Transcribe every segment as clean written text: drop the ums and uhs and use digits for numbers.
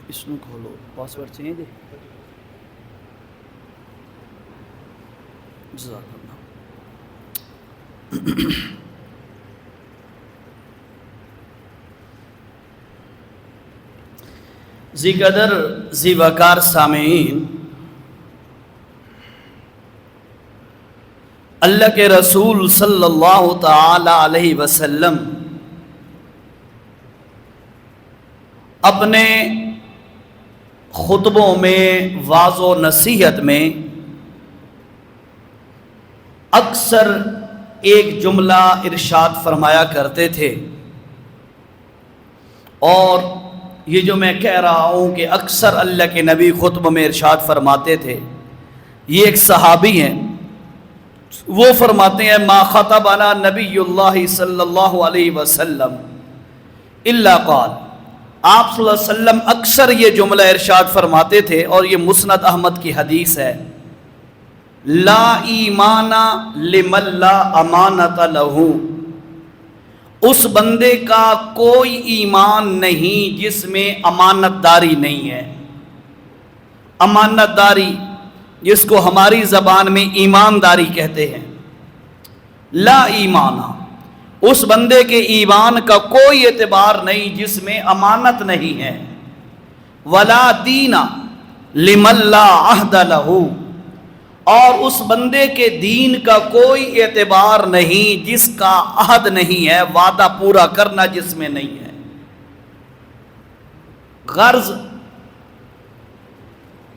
اس کو کھولو، پاسورڈ چاہیے جی. جزاک اللہ. ذی قدر ذی وقار سامعین، اللہ کے رسول صلی اللہ تعالی علیہ وسلم اپنے خطبوں میں، واعظ و نصیحت میں اکثر ایک جملہ ارشاد فرمایا کرتے تھے، اور یہ جو میں کہہ رہا ہوں کہ اکثر اللہ کے نبی خطبہ میں ارشاد فرماتے تھے، یہ ایک صحابی ہیں، وہ فرماتے ہیں ما خطبنا نبی اللہ صلی اللہ علیہ وسلم الا قال. آپ صلی اللہ علیہ وسلم اکثر یہ جملہ ارشاد فرماتے تھے، اور یہ مسند احمد کی حدیث ہے، لا ایمان لمن لا امانت لہ. اس بندے کا کوئی ایمان نہیں جس میں امانت داری نہیں ہے. امانت داری جس کو ہماری زبان میں ایمانداری کہتے ہیں. لا ایمان، اس بندے کے ایمان کا کوئی اعتبار نہیں جس میں امانت نہیں ہے. ولا دین لمن لا عہد لہ، اور اس بندے کے دین کا کوئی اعتبار نہیں جس کا عہد نہیں ہے، وعدہ پورا کرنا جس میں نہیں ہے. غرض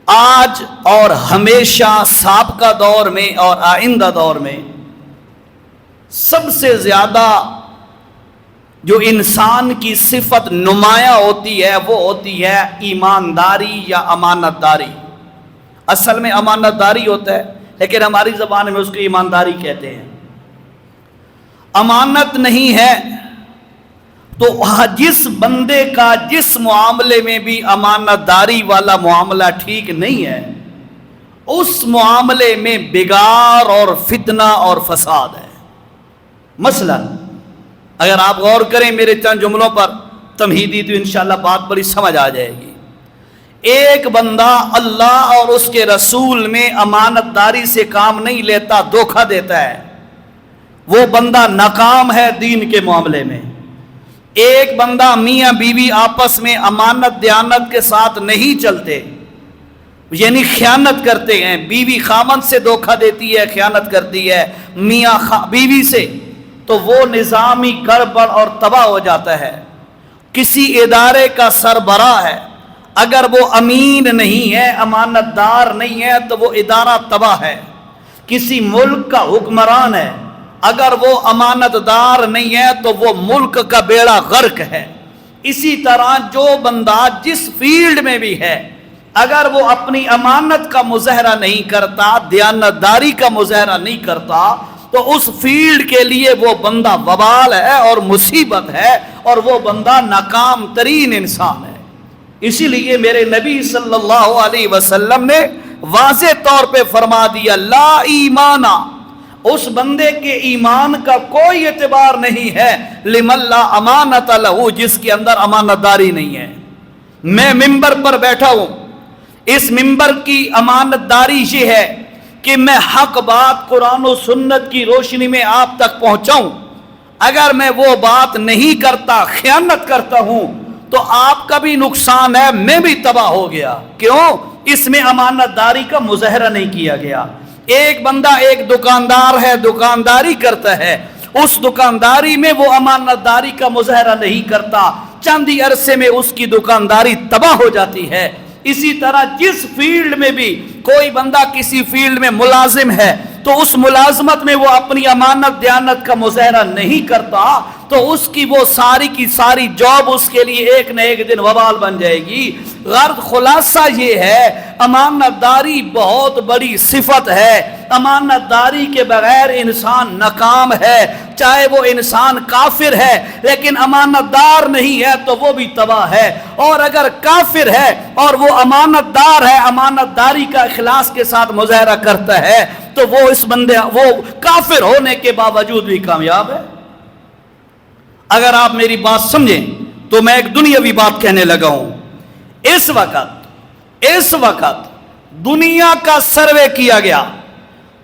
آج اور ہمیشہ سابقہ دور میں اور آئندہ دور میں سب سے زیادہ جو انسان کی صفت نمایاں ہوتی ہے وہ ہوتی ہے ایمانداری یا امانت داری. اصل میں امانت داری ہوتا ہے، لیکن ہماری زبان میں اس کو ایمانداری کہتے ہیں. امانت نہیں ہے تو جس بندے کا جس معاملے میں بھی امانت داری والا معاملہ ٹھیک نہیں ہے، اس معاملے میں بگاڑ اور فتنہ اور فساد ہے. مثلا اگر آپ غور کریں میرے چند جملوں پر تمہیدی، تو انشاءاللہ بات بڑی سمجھ آ جائے گی. ایک بندہ اللہ اور اس کے رسول میں امانت داری سے کام نہیں لیتا، دھوکہ دیتا ہے، وہ بندہ ناکام ہے دین کے معاملے میں. ایک بندہ میاں بیوی آپس میں امانت دیانت کے ساتھ نہیں چلتے، یعنی خیانت کرتے ہیں، بیوی خامند سے دھوکہ دیتی ہے، خیانت کرتی ہے میاں بیوی سے، تو وہ نظامی گڑبڑ اور تباہ ہو جاتا ہے. کسی ادارے کا سربراہ ہے، اگر وہ امین نہیں ہے، امانت دار نہیں ہے، تو وہ ادارہ تباہ ہے. کسی ملک کا حکمران ہے، اگر وہ امانت دار نہیں ہے تو وہ ملک کا بیڑا غرق ہے. اسی طرح جو بندہ جس فیلڈ میں بھی ہے، اگر وہ اپنی امانت کا مظاہرہ نہیں کرتا، دیانتداری کا مظاہرہ نہیں کرتا، تو اس فیلڈ کے لیے وہ بندہ وبال ہے اور مصیبت ہے، اور وہ بندہ ناکام ترین انسان ہے. اسی لیے میرے نبی صلی اللہ علیہ وسلم نے واضح طور پہ فرما دیا، لا ایمان، اس بندے کے ایمان کا کوئی اعتبار نہیں ہے، لمن لا امانت لہ، جس کے اندر امانت داری نہیں ہے. میں ممبر پر بیٹھا ہوں، اس ممبر کی امانت داری یہ ہے کہ میں حق بات قرآن و سنت کی روشنی میں آپ تک پہنچاؤں. اگر میں وہ بات نہیں کرتا، خیانت کرتا ہوں، تو آپ کا بھی نقصان ہے، میں بھی تباہ ہو گیا. کیوں؟ اس میں امانت داری کا مظاہرہ نہیں کیا گیا. ایک بندہ ایک دکاندار ہے، دکانداری کرتا ہے، اس دکانداری میں وہ امانت داری کا مظاہرہ نہیں کرتا، چند ہی عرصے میں اس کی دکانداری تباہ ہو جاتی ہے. اسی طرح جس فیلڈ میں بھی کوئی بندہ کسی فیلڈ میں ملازم ہے، تو اس ملازمت میں وہ اپنی امانت دیانت کا مظاہرہ نہیں کرتا، تو اس کی وہ ساری کی ساری جاب اس کے لیے ایک نہ ایک دن وبال بن جائے گی. غرض خلاصہ یہ ہے، امانت داری بہت بڑی صفت ہے. امانت داری کے بغیر انسان ناکام ہے، چاہے وہ انسان کافر ہے، لیکن امانت دار نہیں ہے تو وہ بھی تباہ ہے. اور اگر کافر ہے اور وہ امانت دار ہے، امانت داری کا اخلاص کے ساتھ مظاہرہ کرتا ہے، تو وہ اس بندے وہ کافر ہونے کے باوجود بھی کامیاب ہے. اگر آپ میری بات سمجھیں تو میں ایک دنیاوی بات کہنے لگا ہوں. इस वक्त दुनिया का सर्वे किया गया,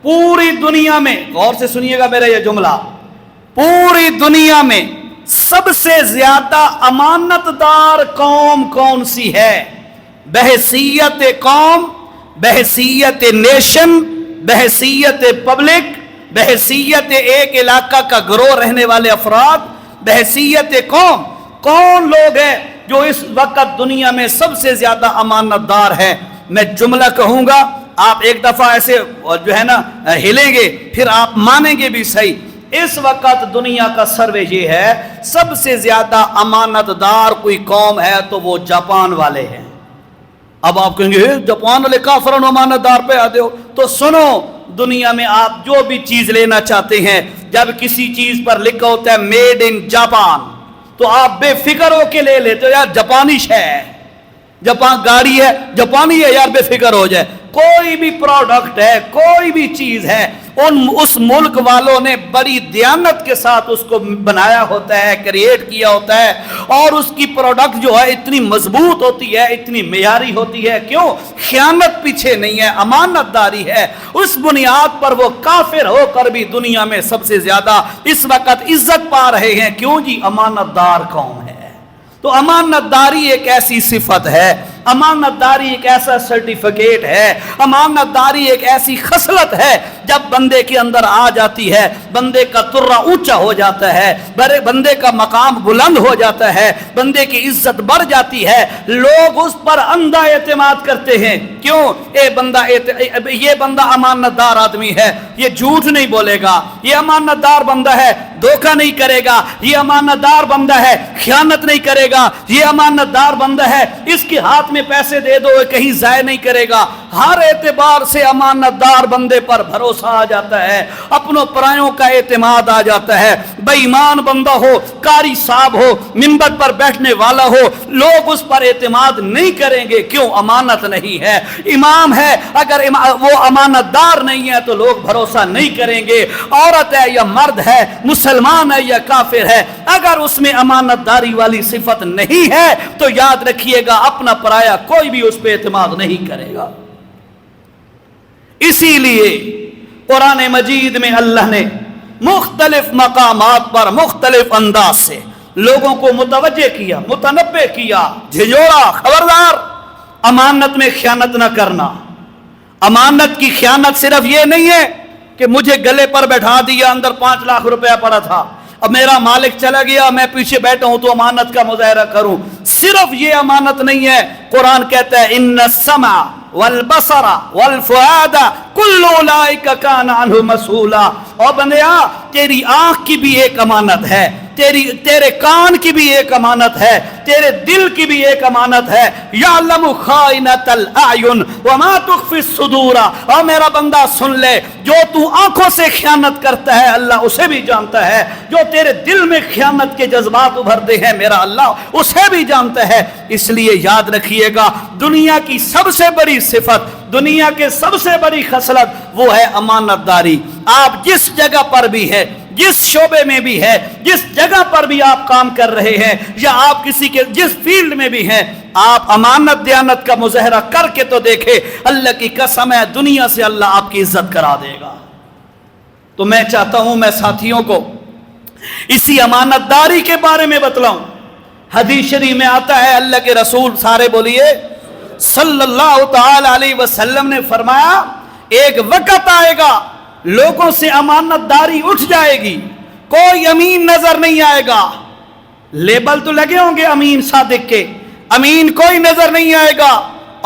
पूरी दुनिया में, गौर से सुनिएगा मेरा यह जुमला, पूरी दुनिया में सबसे ज्यादा अमानतदार कौम कौन सी है? बहसीयत कौम, बहसीयत नेशन, बहसीयत पब्लिक, बहसीयत एक इलाका का गिरोह रहने वाले अफराद, बहसीयत कौम, कौन लोग हैं जो इस वक्त दुनिया में सबसे ज्यादा अमानतदार है? मैं जुमला कहूंगा, आप एक दफा ऐसे जो है ना हिलेंगे, फिर आप मानेंगे भी सही। इस वक्त दुनिया का सर्वे ये है, सबसे ज्यादा अमानतदार कोई कौम है तो वो जापान वाले हैं। अब आप कहेंगे जापान वाले काफिर अमानतदार पे आते हो, तो सुनो, दुनिया में आप जो भी चीज लेना चाहते हैं, जब किसी चीज पर लिखा होता है मेड इन जापान, तो आप बेफिक्र होके ले लेते हो, यार जापानिश है, जापान गाड़ी है जापानी है, यार बेफिक्र हो जाए। कोई भी प्रोडक्ट है, कोई भी चीज है, उस मुल्क वालों ने बड़ी दयानत के साथ उसको बनाया होता है, क्रिएट किया होता है, और उसकी प्रोडक्ट जो है इतनी मजबूत होती है, इतनी मेयारी होती है। क्यों? खयानत पीछे नहीं है, अमानतदारी है। उस बुनियाद पर वो काफिर होकर भी दुनिया में सबसे ज्यादा इस वक्त इज्जत पा रहे हैं। क्यों जी? अमानतदार कौम है। तो अमानतदारी एक ऐसी सिफत है, अमानतदारी एक ऐसा सर्टिफिकेट है, अमानतदारी एक ऐसी खसलत है, जब बंदे के अंदर आ जाती है, बंदे का तुर्रा ऊंचा हो जाता है, बंदे का मकाम बुलंद हो जाता है, बंदे की इज्जत बढ़ जाती है, लोग उस पर अंधा एतमाद करते हैं। क्यों? ये बंदा अमानतदार आदमी है, ये झूठ नहीं बोलेगा, ये अमानतदार बंदा है, धोखा नहीं करेगा, ये अमानतदार बंदा है, खयानत नहीं करेगा, ये अमानतदार बंदा है, इसके हाथ में पैसे दे दो कहीं जाय नहीं करेगा। हर एतबार से अमानतदार बंदे पर भरोसा आ जाता है, अपनों परायों का एतमाद आ जाता है। बेईमान बंदा हो, कारी साहब हो, मिंबर पर बैठने वाला हो, लोग उस पर एतमाद नहीं करेंगे। क्यों? अमानत नहीं है। इमाम है, अगर वो अमानतदार नहीं है तो लोग भरोसा नहीं करेंगे। औरत है या मर्द है, मुसलमान है या काफिर है, अगर उसमें अमानतदारी वाली सिफत नहीं है तो याद रखिएगा अपना पराया कोई भी उस पर एतमाद नहीं करेगा। इसीलिए कुरान मजीद में अल्लाह ने मुख्तलिफ मकामात पर मुख्तलिफ अंदाज से लोगों को मुतवज्जे किया, मुतनब्बे किया, झिझोड़ा, खबरदार अमानत में खयानत न करना। अमानत की खयानत सिर्फ ये नहीं है कि मुझे गले पर बैठा दिया, अंदर 5 लाख रुपया पड़ा था, अब मेरा मालिक चला गया, मैं पीछे बैठा हूं तो अमानत का मुजाहरा करूं। सिर्फ ये अमानत नहीं है। कुरान कहता है इन्ना समा वल बसरा वल फुआदा कुल्लु उलाइका काना अन्हु मसूला। और बंदिया, तेरी आंख की भी एक अमानत है, तेरे कान की भी एक अमानत है, तेरे दिल की भी एक अमानत है। यालमु खाइनतल आयुन वमा तुख्फी सुदूरा। और मेरा बंदा सुन ले, जो तू आंखों से खयानत करता है अल्लाह उसे भी जानता है, जो तेरे दिल में खयानत के जज्बात उभरते हैं मेरा अल्लाह उसे भी जानता है। इसलिए याद रखिएगा, दुनिया की सबसे बड़ी सिफत, दुनिया के सबसे बड़ी खसलत वो है अमानतदारी। आप जिस जगह पर भी है, जिस शोबे में भी है, जिस जगह पर भी आप काम कर रहे हैं, या आप किसी के जिस फील्ड में भी हैं, आप अमानत दयानत का मुजाहरा करके तो देखे, अल्लाह की कसम है दुनिया से अल्लाह आपकी इज्जत करा देगा। तो मैं चाहता हूं मैं साथियों को इसी अमानतदारी के बारे में बतलाऊं। हदीस शरीफ में आता है, अल्लाह के रसूल सारे बोलिए सल्लल्लाहु तआला अलैहि वसल्लम ने फरमाया, एक वक्त आएगा लोगों से अमानतदारी उठ जाएगी, कोई अमीन नजर नहीं आएगा। लेबल तो लगे होंगे अमीन सादिक के, अमीन कोई नजर नहीं आएगा।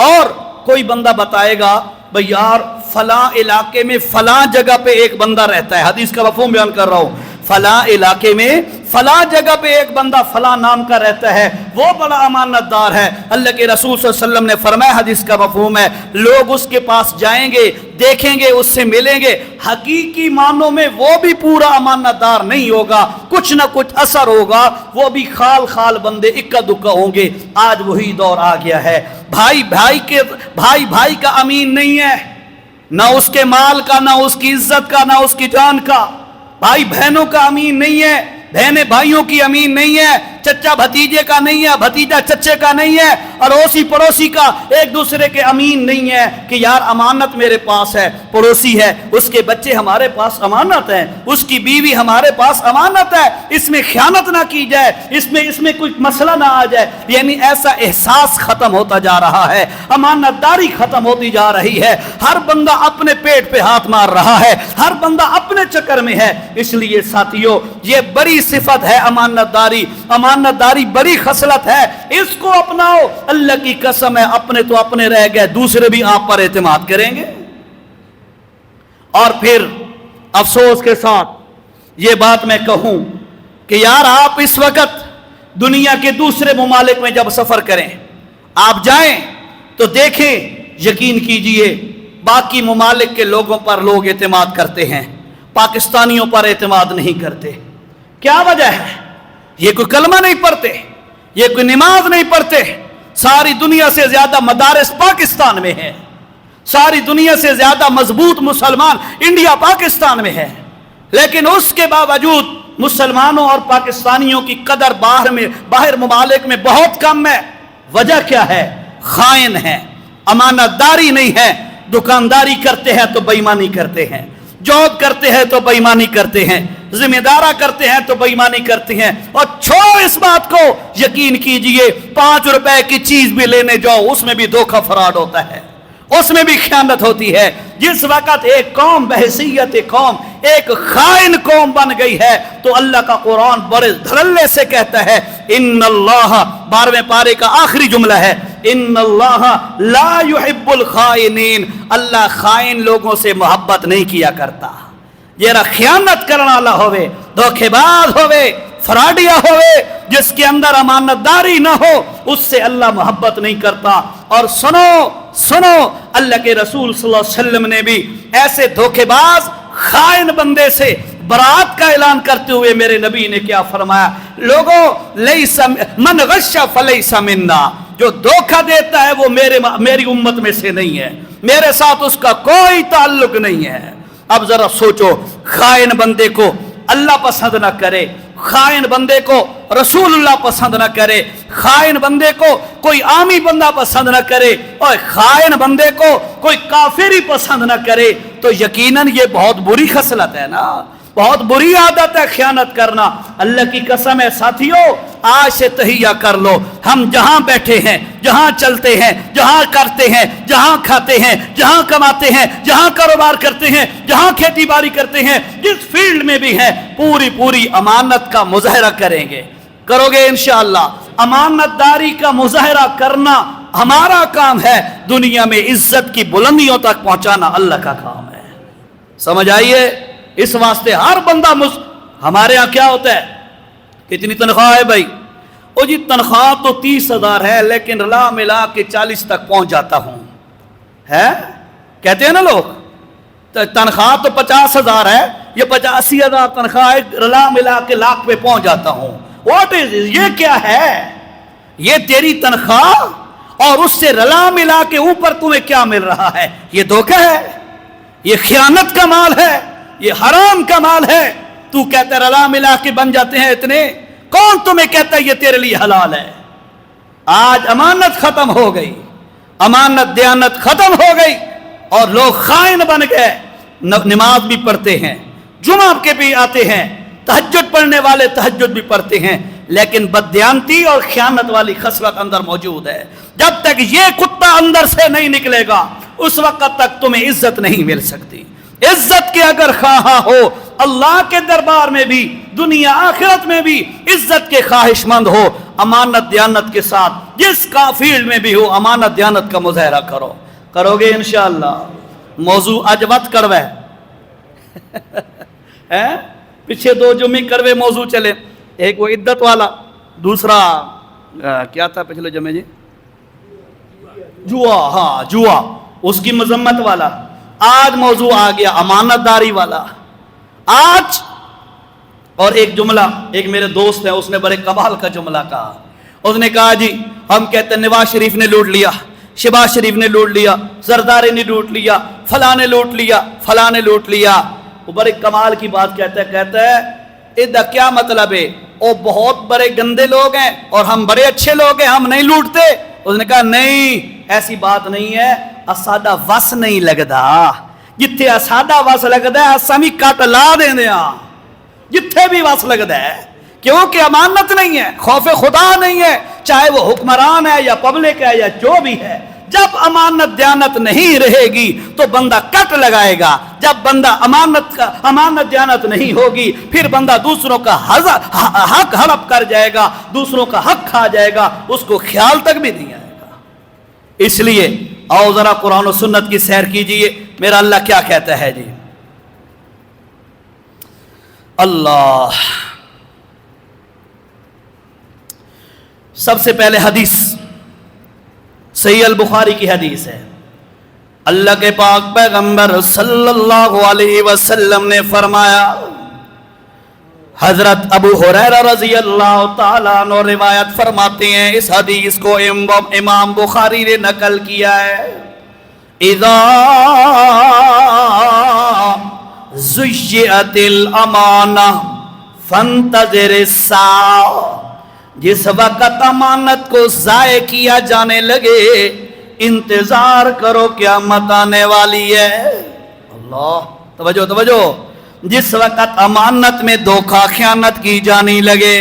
और कोई बंदा बताएगा भाई यार फलां इलाके में फलां जगह पे एक बंदा रहता है, हदीस का मफहूम बयान कर रहा हूं, फलां इलाके में फलां जगह पे एक बंदा फलां नाम का रहता है, वो बड़ा अमानतदार है। अल्लाह के रसूल सल्लल्लाहु अलैहि वसल्लम ने फरमाया, हदीस का मफहूम है, लोग उसके पास जाएंगे, देखेंगे, उससे मिलेंगे, हकीकी मानों में वो भी पूरा अमानतदार नहीं होगा, कुछ ना कुछ असर होगा, वो भी खाल खाल बंदे इक्का दुक्का होंगे। आज वही दौर आ गया है। भाई भाई का अमीन नहीं है, ना उसके माल का, ना उसकी इज्जत का, ना उसकी जान का। भाई बहनों का अमीन नहीं है, बहने भाइयों की अमीन नहीं है, चचा भतीजे का नहीं है, भतीजा चच्चे का नहीं है, अड़ोसी पड़ोसी का एक दूसरे के अमीन नहीं है कि यार अमानत मेरे पास है, पड़ोसी है, उसके बच्चे हमारे पास अमानत है, उसकी बीवी हमारे पास अमानत है, इसमें खयानत ना की जाए, इसमें कोई मसला ना आ जाए। यानी ऐसा एहसास खत्म होता जा रहा है, अमानतदारी खत्म होती जा रही है। हर बंदा अपने पेट पे हाथ मार रहा है, हर बंदा अपने चक्कर में है। इसलिए साथियों, ये बड़ी सिफत है अमानतदारी, अमानतदारी बड़ी खसलत है, इसको अपनाओ। अल्लाह की कसम है, अपने तो अपने रह गए, दूसरे भी आप पर एतमाद करेंगे। और फिर अफसोस के साथ ये बात मैं कहूं कि यार आप इस वक्त दुनिया के दूसरे मुमालिक में जब सफर करें, आप जाएं तो देखें, यकीन कीजिए बाकी मुमालिक के लोगों पर लोग एतमाद करते हैं, पाकिस्तानियों पर एतमाद नहीं करते। क्या वजह है? ये कोई कलमा नहीं पढ़ते, ये कोई नमाज नहीं पढ़ते। सारी दुनिया से ज्यादा मदारिस पाकिस्तान में है, सारी दुनिया से ज्यादा मजबूत मुसलमान इंडिया पाकिस्तान में है, लेकिन उसके बावजूद मुसलमानों और पाकिस्तानियों की कदर बाहर मुमालिक में बहुत कम है। वजह क्या है? खाइन है, अमानतदारी नहीं है, दुकानदारी करते हैं तो बेईमानी करते हैं, जॉब करते हैं तो बेईमानी करते हैं, जिम्मेदारा करते हैं तो बेईमानी करते हैं। और छोड़ो इस बात को, यकीन कीजिए 5 रुपए की चीज भी लेने जाओ, उसमें भी धोखा फराड होता है, उसमें भी खयानत होती है। जिस वक्त एक कौम बहसीयत कौम एक खाइन कौम बन गई है, तो अल्लाह का कुरान बड़े धड़ल्ले से कहता है, इन्नल्लाह, 12वें पारे का आखिरी जुमला है, इन्नल्लाह ला युहिब्बुल खाइनीन, अल्लाह खाइन लोगों से मोहब्बत नहीं किया करता। जरा खयानत करने वाला होवे, धोखेबाज होवे, फराडिया होवे, जिसके अंदर अमानतदारी ना हो, उससे अल्लाह मोहब्बत नहीं करता। और सुनो अल्लाह के रसूल सल्लल्लाहु अलैहि वसल्लम ने भी ऐसे धोखेबाज खाइन बंदे से बरात का ऐलान करते हुए मेरे नबी ने क्या फरमाया? लोगों, लैसा मन गश्शा फलैसा मिन्ना, जो धोखा देता है वो मेरी उम्मत में से नहीं है, मेरे साथ उसका कोई ताल्लुक नहीं है। अब जरा सोचो, खाइन बंदे को अल्लाह पसंद ना करे, खाइन बंदे को रसूलुल्लाह पसंद ना करे, खाइन बंदे को कोई आमी बंदा पसंद ना करे, और खाइन बंदे को कोई काफिर ही पसंद ना करे, तो यकीनन ये बहुत बुरी खसलत है ना, बहुत बुरी आदत है खयानत करना। अल्लाह की कसम है साथियों, आज से तहिया कर लो, हम जहां बैठे हैं, जहां चलते हैं, जहां करते हैं, जहां खाते हैं, जहां कमाते हैं, जहां कारोबार करते हैं, जहां खेती बाड़ी करते हैं, जिस फील्ड में भी हैं, पूरी अमानत का मुजाहरा करेंगे। करोगे इंशाअल्लाह। अमानतदारी का मुजाहरा करना हमारा काम है, दुनिया में इज्जत की बुलंदियों तक पहुंचाना अल्लाह का काम है। समझ आइए? इस वास्ते हर बंदा हमारे यहाँ क्या होता है, कितनी तनख्वाह है भाई? ओ जी तनख्वाह तो 30,000 है, लेकिन रला मिला के 40 तक पहुंच जाता हूं, है कहते हैं ना लोग। तो तनख्वाह तो 50,000 है, ये 85,000 तनख्वाह है, रला मिला के लाख पे पहुंच जाता हूं। व्हाट इज, ये क्या है? ये तेरी तनख्वाह और उससे रला मिला के ऊपर तुम्हें क्या मिल रहा है? ये धोखा है, ये खयानत का माल है, ये हराम का माल है। तू कहता है रला मिला के बन जाते हैं इतने, कौन तुम्हें कहता है ये तेरे लिए हलाल है? आज अमानत खत्म हो गई, अमानत दयानत खत्म हो गई, और लोग खाइन बन गए। नमाज भी पढ़ते हैं, जुमा के भी आते हैं, तहज्जुद पढ़ने वाले तहज्जुद भी पढ़ते हैं, लेकिन बददियानती और खयानत वाली खसलत अंदर मौजूद है। जब तक ये कुत्ता अंदर से नहीं निकलेगा, उस वक्त तक तुम्हें इज्जत नहीं मिल सकती। इज्जत के अगर ख्वाहा हो, अल्लाह के दरबार में भी, दुनिया आखिरत में भी इज्जत के ख्वाहिशमंद हो, अमानत दयानत के साथ जिस का फील्ड में भी हो, अमानत दयानत का मुजाहरा करो। करोगे इंशाअल्लाह। मौजू आज वत करवे है, पीछे 2 जुमे करवे मौजू चले, एक वो इद्दत वाला, दूसरा क्या था पिछले जुमे जी? जुआ, हाँ जुआ, उसकी मजम्मत वाला। आज मौजू आ गया अमानतदारी वाला। आज और एक जुमला, एक मेरे दोस्त है, उसने बड़े कमाल का जुमला कहा। उसने कहा जी हम कहते हैं नवाज शरीफ ने लूट लिया, शहबाज शरीफ ने लूट लिया, जरदारी ने लूट लिया, फलां ने लूट लिया, फलां ने लूट लिया। वो बड़े कमाल की बात कहता है इदा क्या मतलब है? वो बहुत बड़े गंदे लोग हैं और हम बड़े अच्छे लोग हैं, हम नहीं लूटते। उसने कहा नहीं, ऐसी बात नहीं है, असादा वस नहीं लगदा, जिथे असादा वस लगदा है असा भी कट ला देंदे आ, जिथे भी वस लगदा है, क्योंकि अमानत नहीं है, खौफ खुदा नहीं है, चाहे वो हुक्मरान है या पब्लिक है या जो भी है। जब अमानत दयानत नहीं रहेगी तो बंदा कट लगाएगा, जब बंदा अमानत दयानत नहीं होगी फिर बंदा दूसरों का हक हड़प कर जाएगा, दूसरों का हक खा जाएगा, उसको ख्याल तक भी नहीं आएगा। इसलिए आओ जरा कुरान और सुन्नत की सैर कीजिए, मेरा अल्लाह क्या कहता है जी। अल्लाह, सबसे पहले हदीस सही अल बुखारी की हदीस है। अल्लाह के पाक पैगंबर सल्लल्लाहु अलैहि वसल्लम ने फरमाया, हजरत अबू हुरैरा रज़ी अल्लाह ताला अन्हु रिवायत फरमाते हैं, इस हदीस को इमाम बुखारी ने नकल किया है। इज़ा ज़ुय्यतिल अमाना फंतज़िरिस्सा, जिस वक्त अमानत को ज़ाय किया जाने लगे इंतजार करो क़यामत आने वाली है। अल्लाह, तवज्जो तवज्जो। जिस वक्त अमानत में धोखा ख़यानत की जाने लगे,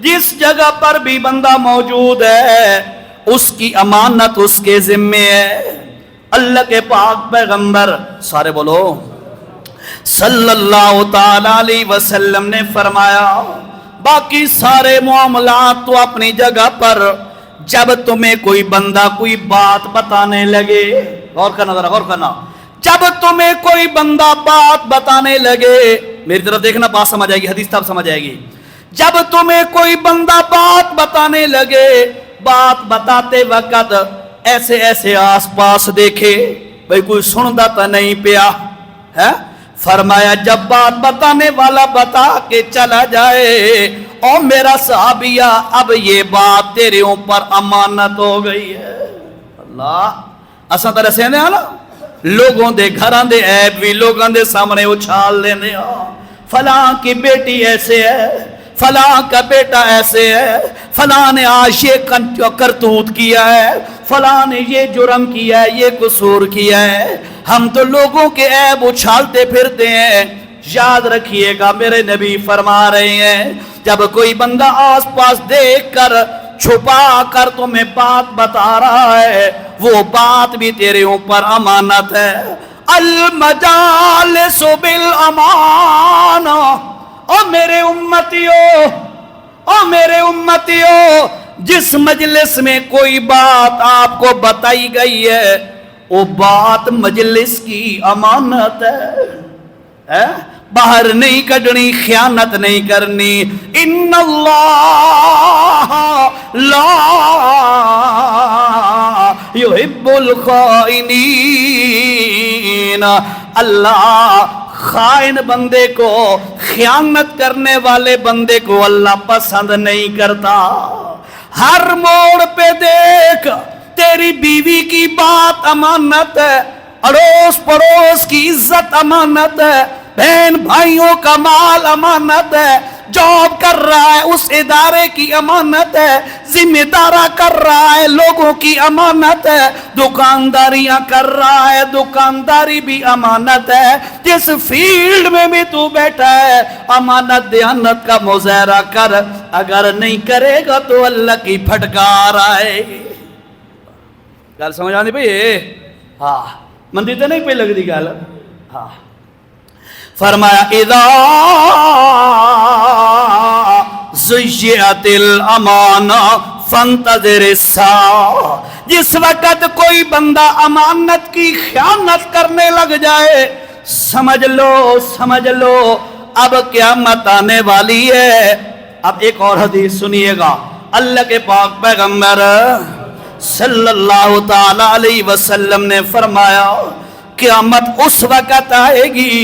जिस जगह पर भी बंदा मौजूद है उसकी अमानत उसके ज़िम्मे है। अल्लाह के पाक पैगंबर, सारे बोलो, सल्लल्लाहु ताला अलैहि वसल्लम ने फरमाया, बाकी सारे मामलात तो अपनी जगह पर, जब तुम्हें कोई बंदा कोई बात बताने लगे, गौर करना जरा, गौर करना, जब तुम्हें कोई बंदा बात बताने लगे, मेरी तरफ देखना, बात समझ आएगी, हदीस तब समझ आएगी। जब तुम्हें कोई बंदा बात बताने लगे, बात बताते वक्त ऐसे ऐसे आस पास देखे, भाई कोई सुनता तो नहीं पिया है, फरमाया जब बात बताने वाला बता के चला जाए, और मेरा सहाबिया अब ये बात तेरे ऊपर अमानत हो गई है। अल्लाह, असा तरह से ना लोगों दे घरां दे ऐब भी लोगों दे सामने उछाल देने, फलां की बेटी ऐसे है, फलां का बेटा ऐसे है, फलां ने आज ये करतूत किया है, फलां ने ये जुर्म किया है, ये कसूर किया है। हम तो लोगों के ऐब उछालते फिरते हैं। याद रखिएगा, मेरे नबी फरमा रहे हैं, जब कोई बंदा आस पास देख कर छुपा कर तुम्हें बात बता रहा है, वो बात भी तेरे ऊपर अमानत है। अल मजालिसु बिल अमाना, ओ मेरे उम्मतियों, ओ मेरे उम्मतियों, जिस मजलिस में कोई बात आपको बताई गई है वो बात मजलिस की अमानत है? बाहर नहीं कढ़नी, ख़यानत नहीं करनी। इन्नल्लाह ला युहिब्बुल खाइनीन, अल्लाह खाइन बंदे को, ख़यानत करने वाले बंदे को अल्लाह पसंद नहीं करता। हर मोड़ पे देख, तेरी बीवी की बात अमानत है, अड़ोस पड़ोस की इज्जत अमानत है, बहन भाइयों का माल अमानत है, जॉब कर रहा है उस इदारे की अमानत है, जिम्मेदारा कर रहा है लोगों की अमानत है, दुकानदारियां कर रहा है दुकानदारी भी अमानत है। जिस फील्ड में भी तू बैठा है अमानत दयानत का मुजाहरा कर, अगर नहीं करेगा तो अल्लाह की फटकार आएगी। गल समझ आती भाई? हाँ, मंदी तो नहीं पे लगती गल। हाँ, फरमाया इज़ा ज़ुय्यतिल अमाना फंतज़िरिस्सा, जिस वक़्त कोई बंदा अमानत की ख़यानत करने लग जाए, समझ लो अब क़यामत आने वाली है। अब एक और हदीस सुनिएगा, अल्लाह के पाक पैगंबर सल्लल्लाहु ताला अलैहि वसल्लम ने फरमाया, क़यामत उस वक़्त आएगी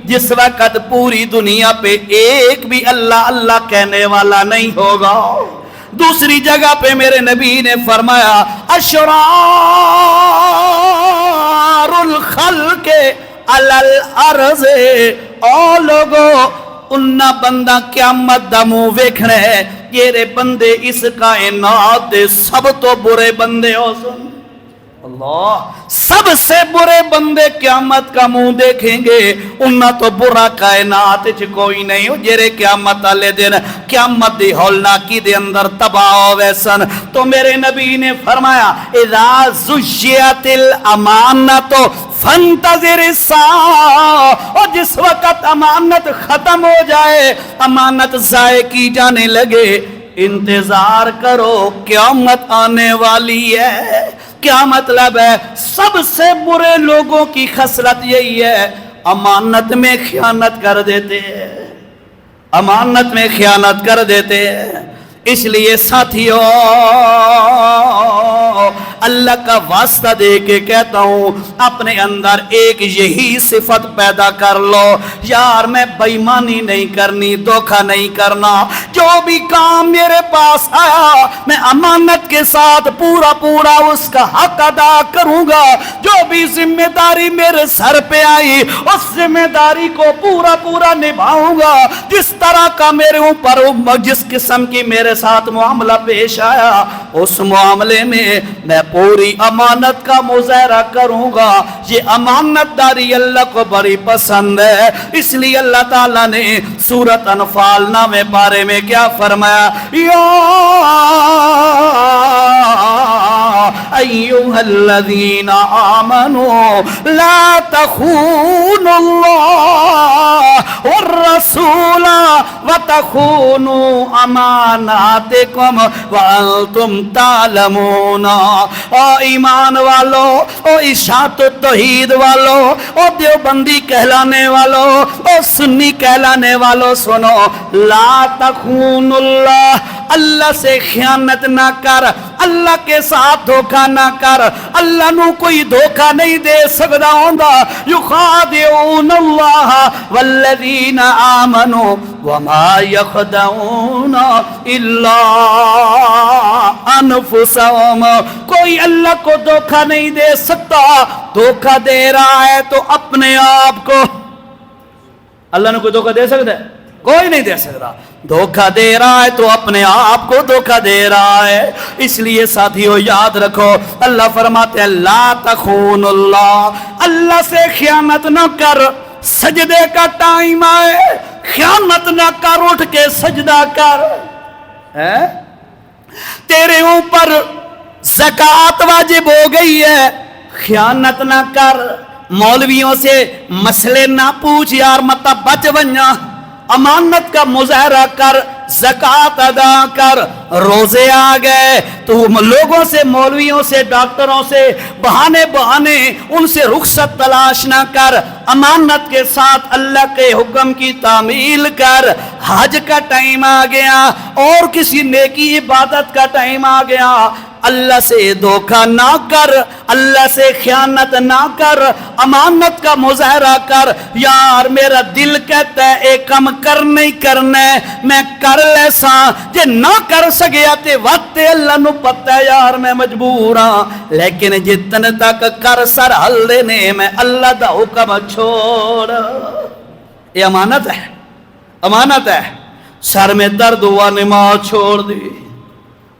जिस वक़्त पूरी दुनिया पे एक भी अल्लाह अल्लाह कहने वाला नहीं होगा। दूसरी जगह पे मेरे नबी ने फरमाया, अशरारुल खल्क़ अलल अर्ज़, ओ लोगों उन्ना बंदा क़यामत दा मुंह वेखना है जेरे बंदे इस कायनात दे सब तो बुरे बंदे हो सुन अल्लाह सबसे बुरे बंदे क़यामत का मुंह देखेंगे उन्ना तो बुरा कायनात च कोई नहीं हो जेरे क़यामत वाले दिन क़यामत दी हौलनाकी दे अंदर तबाह होवे सन। तो मेरे नबी ने फरमाया इज़ा ज़ुज्जियतिल अमानतो फंतज़िर साअ और जिस वक़्त अमानत खत्म हो जाए अमानत ज़ाय की जाने लगे इंतजार करो क़यामत आने वाली है। क्या मतलब है सबसे बुरे लोगों की खसलत यही है अमानत में खयानत कर देते हैं अमानत में खयानत कर देते हैं। इसलिए साथियों अल्लाह का वास्ता दे के कहता हूं अपने अंदर एक यही सिफत पैदा कर लो यार मैं बेईमानी नहीं करनी धोखा नहीं करना जो भी काम मेरे पास आया मैं अमानत के साथ पूरा पूरा उसका हक अदा करूंगा। जो भी जिम्मेदारी मेरे सर पे आई उस जिम्मेदारी को पूरा पूरा निभाऊंगा। जिस तरह का मेरे ऊपर जिस किस्म की मेरे साथ मामला पेश आया उस मामले में मैं पूरी अमानत का मुजाहरा करूंगा। ये अमानतदारी अल्लाह को बड़ी पसंद है। इसलिए अल्लाह ताला ने सूरत अनफाल नामे बारे में क्या फरमाया या अय्युहल्लज़ीना आमनू ला तख़ूनुल्लाह वर्रसूल व तख़ूनू अमानातिकुम व अंतुम तालमून। ओ ईमान वालो ओ इशात तौहीद वालो ओ देवबंदी कहलाने वालो ओ सुन्नी कहलाने वालो सुनो ला तख़ूनुल्लाह अल्लाह से खयानत ना कर अल्लाह के साथ धोखा ना कर। अल्लाह नू कोई धोखा नहीं दे सकदा होंदा युखादिऊनल्लाह वल्लज़ीना आमनू वमा यखदऊन इल्ला अनफुसहुम। कोई अल्लाह को धोखा नहीं दे सकता। धोखा दे रहा है तो अपने आप को। अल्लाह ने कोई धोखा दे सकता है? कोई नहीं दे सकता। धोखा दे रहा है तो अपने आप को धोखा दे रहा है। इसलिए साथियों याद रखो अल्लाह फरमाते हैं ला तख़ूनुल्लाह अल्लाह से खयानत न कर। सजदे का टाइम आए खयानत न कर उठ के सजदा कर। है तेरे ऊपर ज़कात वाजिब हो गई है खयानत ना कर। मौलवियों से मसले ना पूछ यार मत बच वन्या। अमानत का मुजाहरा कर ज़कात अदा कर। रोजे आ गए तो लोगों से मौलवियों से डॉक्टरों से बहाने बहाने उनसे रुखसत तलाश ना कर। अमानत के साथ अल्लाह के हुक्म की तामील कर। हज का टाइम आ गया और किसी नेकी इबादत का टाइम आ गया अल्लाह से धोखा ना कर अल्लाह से खयानत ना कर। अमानत का मुजाहरा कर। यार मेरा दिल कहता है एक काम कर नहीं करना मैं कर लेसा जे ना कर सकिया ते वाते अल्लाह नू पता है यार मैं मजबूर हाँ लेकिन जितने तक कर सर हल देने मैं अल्लाह दा हुक्म छोड़। ये अमानत है अमानत है। सर में दर्द हुआ नमाज छोड़ दी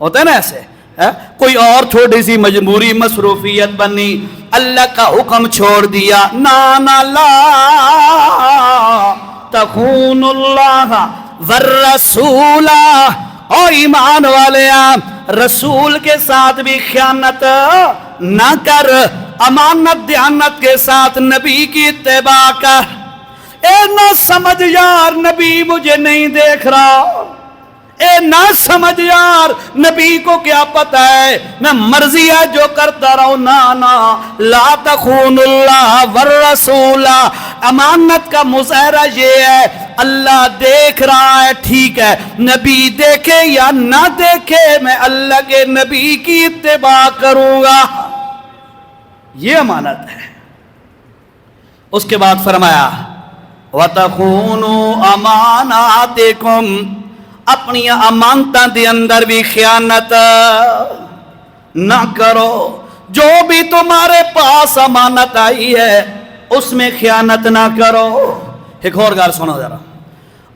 होता है ना ऐसे है? कोई और छोटी सी मजबूरी मसरूफियत बनी अल्लाह का हुक्म छोड़ दिया। ना ना ला तख़ूनुल्लाह वर्रसूला। ओ ईमान वाले रसूल के साथ भी खयानत ना कर। अमानत दयानत के साथ नबी की इत्तिबा कर। ए ना समझ यार नबी मुझे नहीं देख रहा। ए ना समझ यार नबी को क्या पता है मैं मर्जी है जो करता रहूं। ना ना ला तख़ूनुल्लाह वर्रसूला। अमानत का मुजाहरा ये है अल्लाह देख रहा है ठीक है नबी देखे या ना देखे मैं अल्लाह के नबी की इत्तिबा करूंगा। ये अमानत है। उसके बाद फरमाया वतख़ूनु अमानातिकुम अपनी अमानतां दे अंदर भी खयानत ना करो। जो भी तुम्हारे पास अमानत आई है उसमें खयानत ना करो। एक और गल सुनो जरा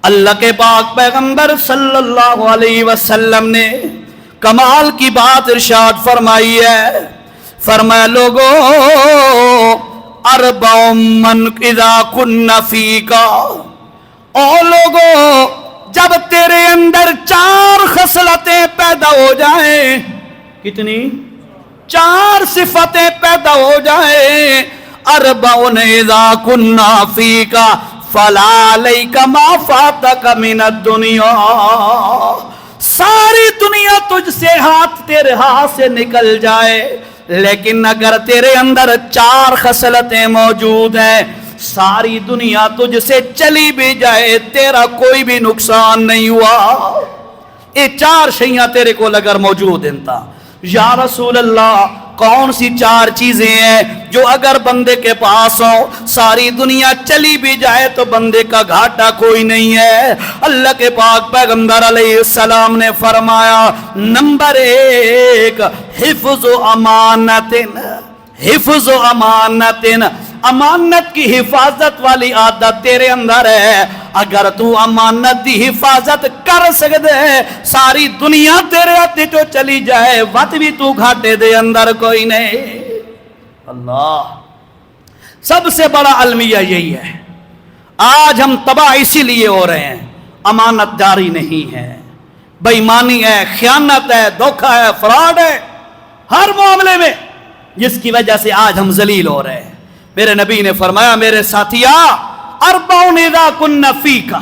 اللہ کے پاک پیغمبر صلی اللہ علیہ وسلم نے کمال کی بات ارشاد فرمائی ہے، فرمایا لوگو اربع من اذا کن فیکا، او لوگو جب تیرے اندر 4 خصلتیں پیدا ہو جائیں، کتنی؟ 4 صفتیں پیدا ہو جائیں، اربع اذا کن فیکا فلا علیک ما فاتک من الدنیا، ساری دنیا تجھ سے تیرے ہاتھ سے نکل جائے، لیکن اگر تیرے اندر 4 خصلتیں موجود ہیں، ساری دنیا تجھ سے چلی بھی جائے تیرا کوئی بھی نقصان نہیں ہوا۔ یہ 4 شیاں تیرے کو اگر موجود ہیں تا یا رسول اللہ کون سی 4 چیزیں ہیں جو اگر بندے کے پاس ہو ساری دنیا چلی بھی جائے تو بندے کا گھاٹا کوئی نہیں ہے؟ اللہ کے پاک پیغمبر علیہ السلام نے فرمایا نمبر 1 حفظ و امانت، حفظ و امانت، امانت کی حفاظت والی عادت تیرے اندر ہے۔ اگر تو امانت دی حفاظت کر سکتے ہے ساری دنیا تیرے ہاتھ تو چلی جائے وقت بھی تو گھاٹے دے اندر کوئی نہیں۔ اللہ سب سے بڑا المیہ یہی ہے، آج ہم تباہ اسی لیے ہو رہے ہیں، امانت داری نہیں ہے، بے ایمانی ہے، خیانت ہے، دھوکہ ہے، فراڈ ہے ہر معاملے میں، جس کی وجہ سے آج ہم ذلیل ہو رہے ہیں۔ میرے نبی نے فرمایا میرے ساتھیا اربع اذا کن فیکا،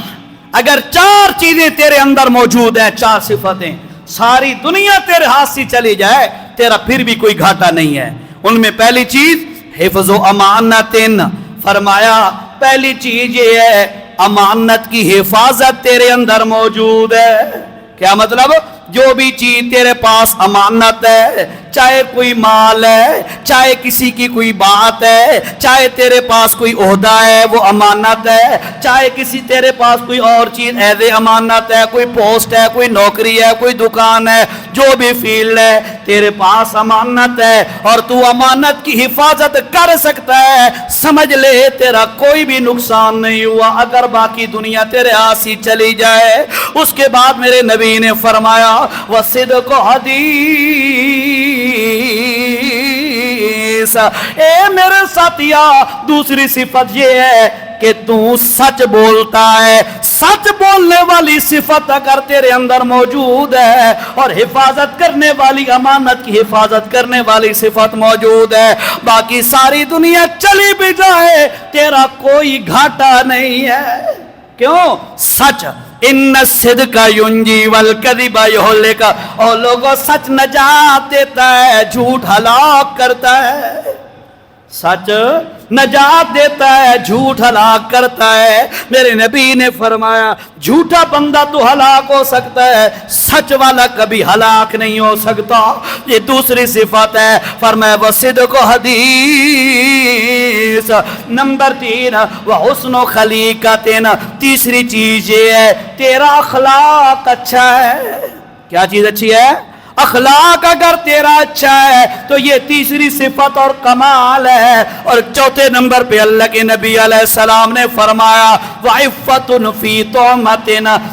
اگر 4 چیزیں تیرے اندر موجود ہیں، 4 صفتیں، ساری دنیا تیرے ہاتھ سے چلی جائے تیرا پھر بھی کوئی گھاٹا نہیں ہے۔ ان میں پہلی چیز حفظ و امانت، فرمایا پہلی چیز یہ ہے امانت کی حفاظت تیرے اندر موجود ہے۔ کیا مطلب؟ جو بھی چیز تیرے پاس امانت ہے، چاہے کوئی مال ہے، چاہے کسی کی کوئی بات ہے، چاہے تیرے پاس کوئی عہدہ ہے وہ امانت ہے، چاہے کسی تیرے پاس کوئی اور چیز ایز امانت ہے، کوئی پوسٹ ہے، کوئی نوکری ہے، کوئی دکان ہے، جو بھی فیلڈ ہے تیرے پاس امانت ہے اور تو امانت کی حفاظت کر سکتا ہے، سمجھ لے تیرا کوئی بھی نقصان نہیں ہوا اگر باقی دنیا تیرے ہاتھ سے چلی جائے۔ اس کے بعد میرے نبی نے فرمایا وصدق حدیث، اے میرے ساتھیا دوسری صفت یہ ہے کہ تو سچ بولتا ہے، سچ بولنے والی صفت اگر تیرے اندر موجود ہے اور حفاظت کرنے والی امانت کی حفاظت کرنے والی صفت موجود ہے، باقی ساری دنیا چلی بھی جائے تیرا کوئی گھاٹا نہیں ہے۔ کیوں؟ سچ، ان الصدق ینجی والکذب یہلک، اور لوگوں سچ نجات دیتا ہے، جھوٹ ہلاک کرتا ہے۔ سچ نجات دیتا ہے، جھوٹ ہلاک کرتا ہے۔ میرے نبی نے فرمایا جھوٹا بندہ تو ہلاک ہو سکتا ہے، سچ والا کبھی ہلاک نہیں ہو سکتا۔ یہ دوسری صفت ہے، فرمایا وصدق حدیث۔ نمبر 3 وحسن خلیقت، تیسری چیز یہ ہے تیرا اخلاق اچھا ہے۔ کیا چیز اچھی ہے؟ اخلاق اگر تیرا اچھا ہے تو یہ تیسری صفت اور کمال ہے۔ اور چوتھے نمبر پہ اللہ کے نبی علیہ السلام نے فرمایا وعفۃ فی طعمۃ،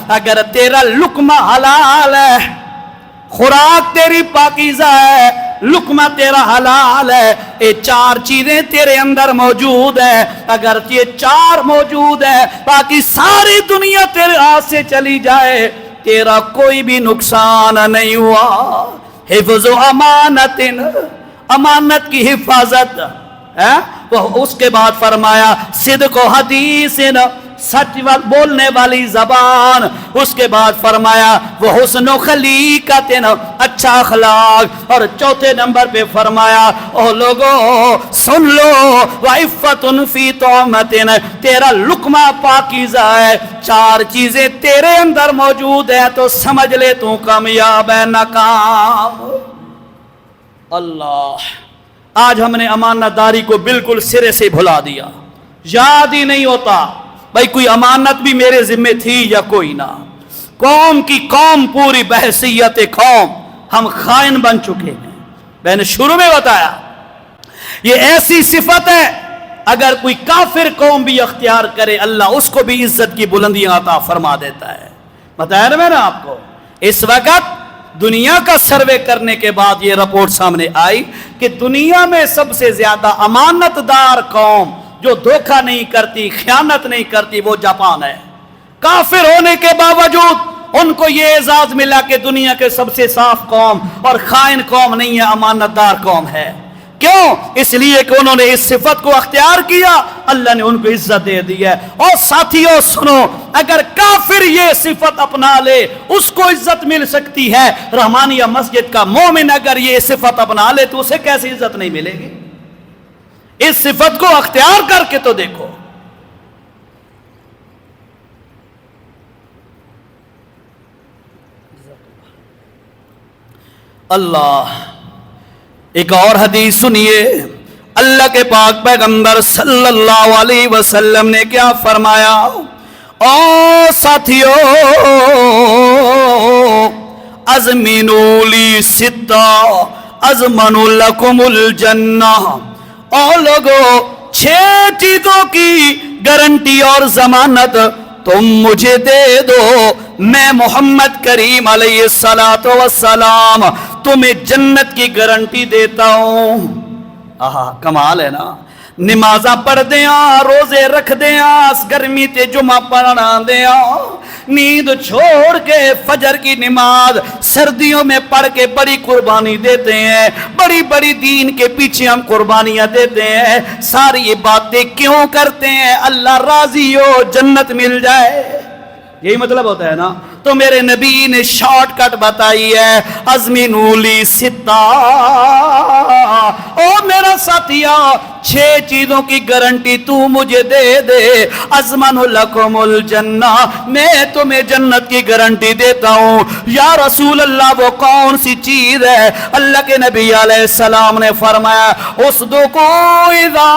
اگر تیرا لقمہ حلال ہے، خوراک تیری پاکیزہ ہے، لقمہ تیرا حلال ہے، یہ 4 چیزیں تیرے اندر موجود ہیں، اگر یہ 4 موجود ہیں باقی ساری دنیا تیرے ہاتھ سے چلی جائے تیرا کوئی بھی نقصان نہیں ہوا۔ حفظ و امانت، امانت کی حفاظت ہے۔ اس کے بعد فرمایا صدق و حدیث، سچ بولنے والی زبان۔ اس کے بعد فرمایا وہ حسن و خلیقت، اچھا اخلاق۔ اور چوتھے نمبر پہ فرمایا او لوگو سن لو وعفۃ فی طعمۃ، تیرا لقمہ پاکیزہ ہے۔ 4 چیزیں تیرے اندر موجود ہیں تو سمجھ لے تو کامیاب ہے، ناکام۔ اللہ، آج ہم نے امانت داری کو بالکل سرے سے بھلا دیا، یاد ہی نہیں ہوتا بھائی کوئی امانت بھی میرے ذمہ تھی یا کوئی نہ۔ قوم کی قوم، پوری بحیثیت قوم ہم خائن بن چکے ہیں۔ میں نے شروع میں بتایا یہ ایسی صفت ہے اگر کوئی کافر قوم بھی اختیار کرے اللہ اس کو بھی عزت کی بلندیاں عطا فرما دیتا ہے. بتایا نا میں نے آپ کو. اس وقت دنیا کا سروے کرنے کے بعد یہ رپورٹ سامنے آئی کہ دنیا میں سب سے زیادہ امانت دار قوم جو دھوکہ نہیں کرتی, خیانت نہیں کرتی, وہ جاپان ہے. کافر ہونے کے باوجود ان کو یہ اعزاز ملا کہ دنیا کے سب سے صاف قوم اور خائن قوم نہیں ہے, امانت دار قوم ہے. کیوں؟ اس لیے کہ انہوں نے اس صفت کو اختیار کیا, اللہ نے ان کو عزت دے دی ہے. اور ساتھیوں سنو, اگر کافر یہ صفت اپنا لے اس کو عزت مل سکتی ہے, رحمانیہ مسجد کا مومن اگر یہ صفت اپنا لے تو اسے کیسی عزت نہیں ملے گی؟ اس صفت کو اختیار کر کے تو دیکھو. اللہ. ایک اور حدیث سنیے, اللہ کے پاک پیغمبر صلی اللہ علیہ وسلم نے کیا فرمایا؟ او ساتھیو, ازمنوا لی ستہ ازمن لکم الجنہ. او لوگو, 6 چیزوں کی گارنٹی اور ضمانت تم مجھے دے دو, میں محمد کریم علیہ السلام تمہیں جنت کی گارنٹی دیتا ہوں. آہا, کمال ہے نا. نمازاں پڑھ دیاں, روزے رکھ دیاں, گرمی تے جمعہ پڑھنا دیاں, نیند چھوڑ کے فجر کی نماز سردیوں میں پڑھ کے بڑی قربانی دیتے ہیں, بڑی بڑی دین کے پیچھے ہم قربانیاں دیتے ہیں. ساری یہ باتیں کیوں کرتے ہیں؟ اللہ راضی ہو, جنت مل جائے. یہی مطلب ہوتا ہے نا. تو میرے نبی نے شارٹ کٹ بتائی ہے, ازمنوا لی ستہ. او میرا ساتھیا, 6 چیزوں کی گارنٹی تو مجھے دے دے, ازمن لکم الجنہ, میں تمہیں جنت کی گارنٹی دیتا ہوں. یا رسول اللہ وہ کون سی چیز ہے؟ اللہ کے نبی علیہ السلام نے فرمایا, اصدقوا اذا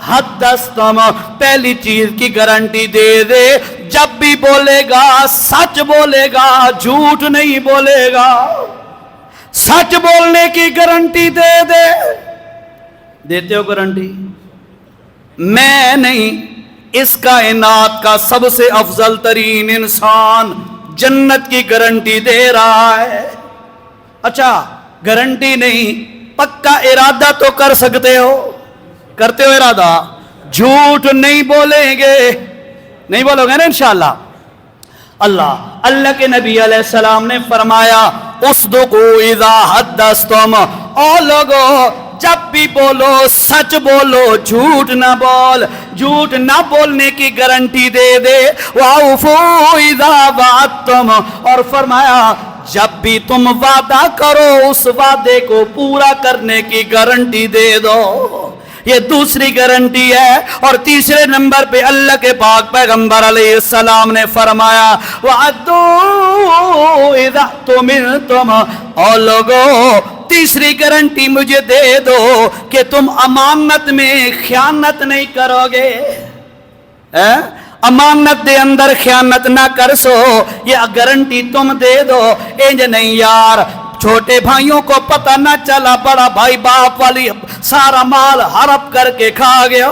حدثتم, پہلی چیز کی گارنٹی دے دے, جب بھی بولے گا سچ بولے گا, جھوٹ نہیں بولے گا. سچ بولنے کی گارنٹی دے دے. دیتے ہو گارنٹی؟ میں نہیں, اس کائنات کا سب سے افضل ترین انسان جنت کی گارنٹی دے رہا ہے. اچھا, گارنٹی نہیں, پکا ارادہ تو کر سکتے ہو. کرتے ہو ارادہ؟ جھوٹ نہیں بولیں گے, نہیں بولو گے نا انشاءاللہ. اللہ کے نبی علیہ السلام نے فرمایا, اصدقوا اذا حدثتم, او لوگو جب بھی بولو سچ بولو, جھوٹ نہ بول. جھوٹ نہ بولنے کی گارنٹی دے دے. واوفوا اذا وعدتم, اور فرمایا جب بھی تم وعدہ کرو اس وعدے کو پورا کرنے کی گارنٹی دے دو. یہ دوسری گارنٹی ہے. اور تیسرے نمبر پہ اللہ کے پاک پیغمبر علیہ السلام نے فرمایا, وَعَدُّوا اِذَا تُمِنْتُمْ, اور لوگو تیسری گارنٹی مجھے دے دو کہ تم امانت میں خیانت نہیں کرو گے. امانت دے اندر خیانت نہ کر سو, یہ گارنٹی تم دے دو. انج نہیں یار, چھوٹے بھائیوں کو پتہ نہ چلا, بڑا بھائی باپ والی سارا مال ہڑپ کر کے کھا گیا.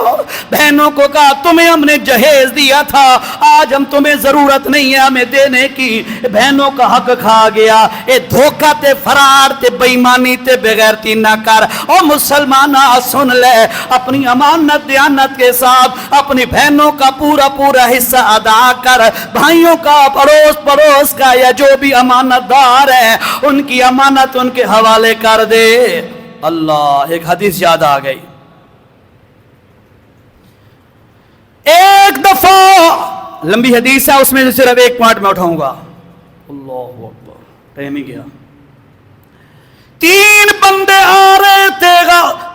بہنوں کو کہا تمہیں ہم نے جہیز دیا تھا, آج ہم تمہیں ضرورت نہیں ہے ہمیں دینے کی, بہنوں کا حق کھا گیا. اے دھوکہ تے, فرار تے, بے ایمانی تے, بغیرتی نہ کر. او مسلمانہ سن لے, اپنی امانت دیانت کے ساتھ اپنی بہنوں کا پورا پورا حصہ ادا کر. بھائیوں کا, پڑوس کا, یا جو بھی امانت دار ہے ان کی امانت ان کے حوالے کر دے. اللہ, ایک حدیث یاد آ گئی. ایک دفعہ لمبی حدیث ہے, اس میں سے صرف ایک پوائنٹ میں اٹھاؤں گا. اللہ اکبر, ٹائم ہی گیا. 3 بندے آ رہے تھے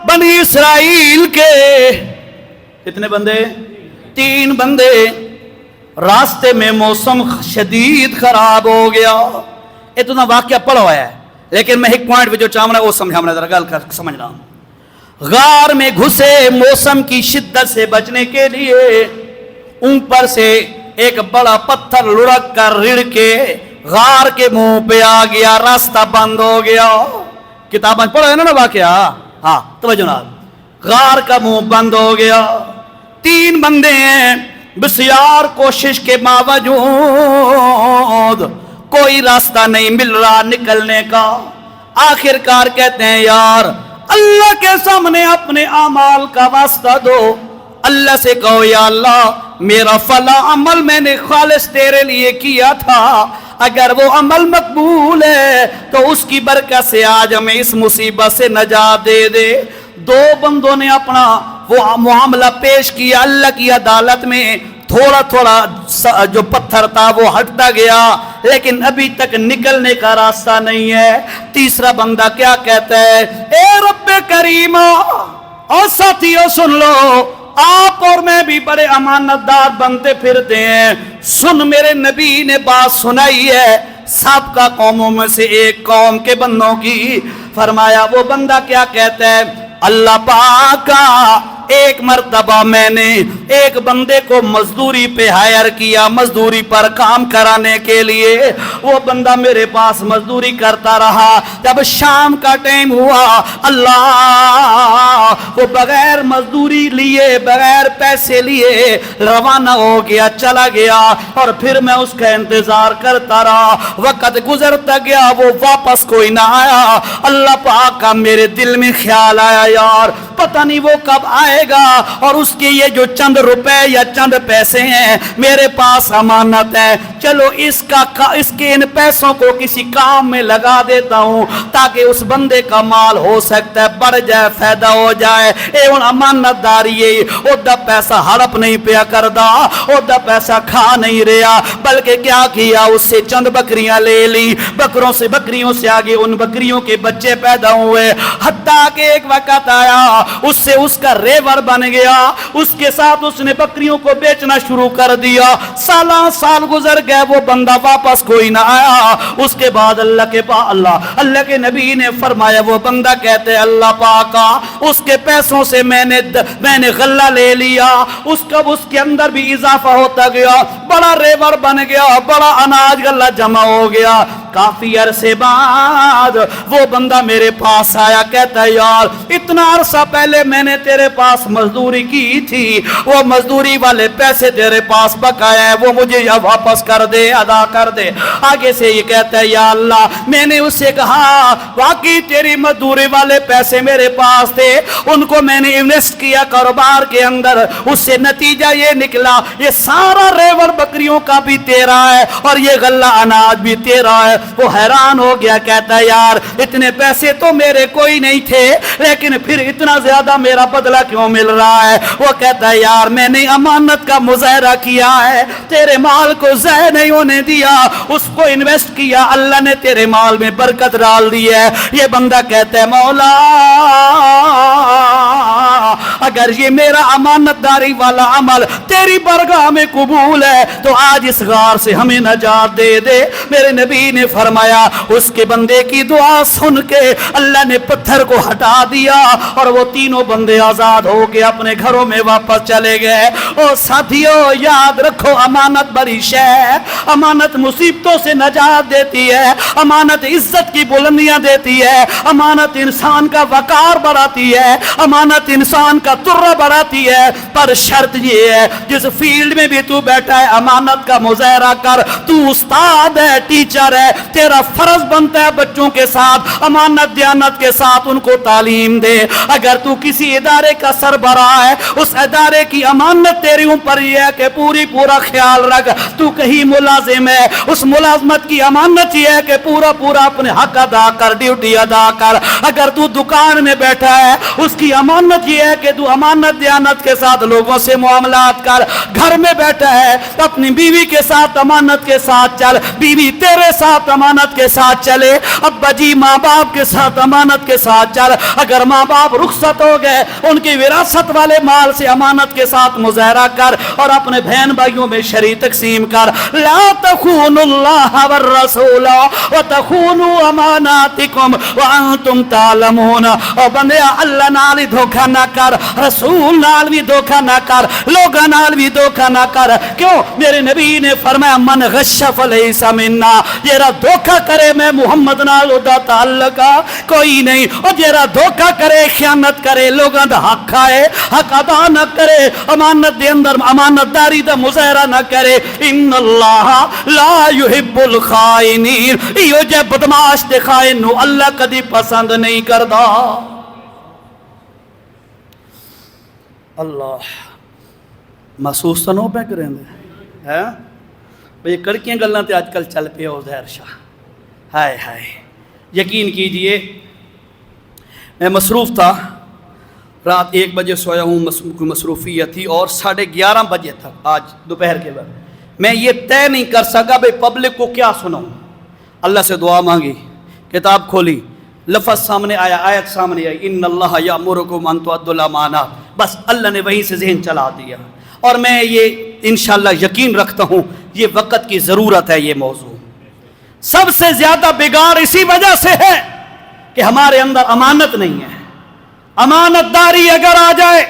بنی اسرائیل کے. کتنے بندے؟ 3 بندے. راستے میں موسم شدید خراب ہو گیا. اتنا واقعہ پڑھا ہوا ہے, لیکن میں ایک پوائنٹ پہ جو چاہوں وہ سمجھا, ذرا گل کر سمجھنا. غار میں گھسے, موسم کی شدت سے بچنے کے لیے. اوپر سے ایک بڑا پتھر لڑک کر رڑ کے غار کے منہ پہ آ گیا, راستہ بند ہو گیا. کتاب میں پڑھا ہے نا واقعہ؟ ہاں توجہ نال. غار کا منہ بند ہو گیا. 3 بندے ہیں, بسیار کوشش کے باوجود کوئی راستہ نہیں مل رہا نکلنے کا. آخر کار کہتے ہیں یار اللہ کے سامنے اپنے اعمال کا واسطہ دو, اللہ سے کہو یا اللہ میرا فلاں عمل میں نے خالص تیرے لیے کیا تھا, اگر وہ عمل مقبول ہے تو اس کی برکت سے آج ہمیں اس مصیبت سے نجات دے دے. 2 بندوں نے اپنا وہ معاملہ پیش کیا اللہ کی عدالت میں. تھوڑا تھوڑا جو پتھر تھا وہ ہٹتا گیا, لیکن ابھی تک نکلنے کا راستہ نہیں ہے. تیسرا بندہ کیا کہتا ہے, اے رب کریم, اور ساتھیوں سن لو, آپ اور میں بھی بڑے امانت دار بنتے پھرتے ہیں. سن میرے نبی نے بات سنائی ہے سابقہ قوموں میں سے ایک قوم کے بندوں کی. فرمایا وہ بندہ کیا کہتا ہے, اللہ پاک کا ایک مرتبہ میں نے ایک بندے کو مزدوری پہ ہائر کیا, مزدوری پر کام کرانے کے لیے. وہ بندہ میرے پاس مزدوری کرتا رہا. جب شام کا ٹائم ہوا اللہ وہ بغیر مزدوری لیے بغیر پیسے لیے روانہ ہو گیا, چلا گیا. اور پھر میں اس کا انتظار کرتا رہا. وقت گزرتا گیا, وہ واپس کوئی نہ آیا. اللہ پاک کا میرے دل میں خیال آیا یار پتہ نہیں وہ کب آئے گا, اور اس کے یہ جو چند روپے یا چند پیسے ہیں میرے پاس امانت ہے, چلو اس کے ان پیسوں کو کسی کام میں لگا دیتا ہوں تاکہ اس بندے کا مال ہو سکتا ہے بڑھ جائے, فائدہ ہو جائے. اے ان امانت داری او دا پیسہ ہڑپ نہیں پیا کردا, او دا پیسہ کھا نہیں رہا, بلکہ کیا کیا اس سے چند بکریاں لے لی. بکریوں سے آگے ان بکریوں کے بچے پیدا ہوئے, حتیٰ کہ ایک وقت آیا اس سے اس کا ریور بن گیا. اس کے ساتھ اس نے بکریوں کو بیچنا شروع کر دیا. سال گزر گئے, وہ بندہ واپس کوئی نہ آیا. اس کے بعد اللہ کے نبی نے فرمایا, وہ بندہ کہتے اللہ پاکا اس کے پیسوں سے میں نے غلہ لے لیا. اس کے اندر بھی اضافہ ہوتا گیا, بڑا ریور بن گیا, بڑا اناج غلہ جمع ہو گیا. کافی عرصے بعد وہ بندہ میرے پاس آیا, کہتا ہے یار اتنا عرصہ پہلے میں نے تیرے پاس مزدوری کی تھی, وہ مزدوری والے پیسے تیرے پاس بقایا ہے, وہ مجھے واپس کر دے, ادا کر دے. آگے سے یہ کہتا ہے یا اللہ میں نے اس سے کہا واقعی تیری مزدوری والے پیسے میرے پاس تھے, ان کو میں نے انویسٹ کیا کاروبار کے اندر, اس سے نتیجہ یہ نکلا یہ سارا ریور بکریوں کا بھی تیرا ہے اور یہ غلہ اناج بھی تیرا ہے. وہ حیران ہو گیا, کہتا ہے یار اتنے پیسے تو میرے کوئی نہیں تھے, لیکن پھر اتنا زیادہ میرا بدلہ کیوں مل رہا ہے. وہ کہتا ہے یار میں نے امانت کا مظاہرہ کیا ہے, تیرے مال کو ضائع نہیں ہونے دیا, اس کو انویسٹ کیا, اللہ نے تیرے مال میں برکت ڈال دی ہے. یہ بندہ کہتا ہے مولا اگر یہ میرا امانت داری والا عمل تیری برگاہ میں قبول ہے تو آج اس غار سے ہمیں نجات دے دے. میرے نبی نے فرمایا اس کے بندے کی دعا سن کے اللہ نے پتھر کو ہٹا دیا اور وہ تینوں بندے آزاد ہو کے اپنے گھروں میں واپس چلے گئے. اور ساتھیوں یاد رکھو امانت بڑی شے ہے, امانت مصیبتوں سے نجات دیتی ہے, امانت عزت کی بلندیاں دیتی ہے, امانت انسان کا وقار بڑھاتی ہے, امانت انسان کا ترہ بڑھاتی ہے. پر شرط یہ ہے جس فیلڈ میں بھی تو بیٹھا ہے امانت کا مظاہرہ کر. تو استاد ہے, ٹیچر ہے, تیرا فرض بنتا ہے بچوں کے ساتھ امانت دیانت کے ساتھ ان کو تعلیم دے. اگر تو کسی ادارے کا سربراہ ہے اس ادارے کی امانت تیری اوپر یہ ہے کہ پورا خیال رکھ. تو کہیں ملازم ہے, اس ملازمت کی امانت یہ ہے کہ پورا اپنے حق ادا کر, ڈیوٹی ادا کر. اگر تو دکان میں بیٹھا ہے اس کی امانت یہ ہے کہ تو امانت دیانت کے ساتھ لوگوں سے معاملات کر. گھر میں بیٹھا ہے اپنی بیوی کے ساتھ امانت کے ساتھ چل, بیوی تیرے ساتھ امانت کے ساتھ چلے, ابا جی ماں باپ کے ساتھ امانت کے ساتھ چل. اگر ماں باپ رخصت ہو گئے ان کی وراثت والے مال سے امانت کے ساتھ مظاہرہ کر اور اپنے بہن بھائیوں میں شریع تقسیم کر. لا تخونوا اللہ والرسول وتخونوا اماناتکم وانتم تعلمون. اور بندے اللہ نال دھوکا نہ کر, रसूल नाल भी धोखा ना कर, लोगां नाल भी धोखा ना कर। क्यों? मेरे नबी ने फरमाया मन गश्शा फलैसा मिन्ना, जेरा धोखा करे मैं मुहम्मद नाल ओदा ताल्लुक कोई नहीं। और जेरा धोखा करे, खयानत करे, लोगां दा हक खाए, हक अदा न करे, अमानत दे अंदर अमानतदारी दा मुजाहरा न करे। इन्नल्लाह ला युहिब्बुल खाइनीन, इहो जे बदमाश ते खाइन नु अल्लाह कदी पसंद नहीं करदा। अल्लाह महसूस तो नहीं पे करेंगे है भाई, कड़कियां गल्लां ते अजकल चल पे हो ज़हर शाह। हाय हाय, यकीन कीजिए मैं मसरूफ़ था, रात 1 बजे सोया हूँ, कोई मसरूफियत थी, और 11:30 बजे तक आज दोपहर के बाद मैं ये तय नहीं कर सका भाई पब्लिक को क्या सुनाऊँ। अल्लाह से दुआ मांगी, किताब खोली, लफ्ज़ सामने आया, आयत सामने आई, इन्नल्लाह यामुरुकुम अन तुअद्दुल अमानात, बस अल्लाह ने वहीं से जहन चला दिया। और मैं ये इंशाअल्लाह यकीन रखता हूँ ये वक़्त की ज़रूरत है। ये मौजू सबसे ज़्यादा बिगाड़ इसी वजह से है कि हमारे अंदर अमानत नहीं है। अमानतदारी अगर आ जाए,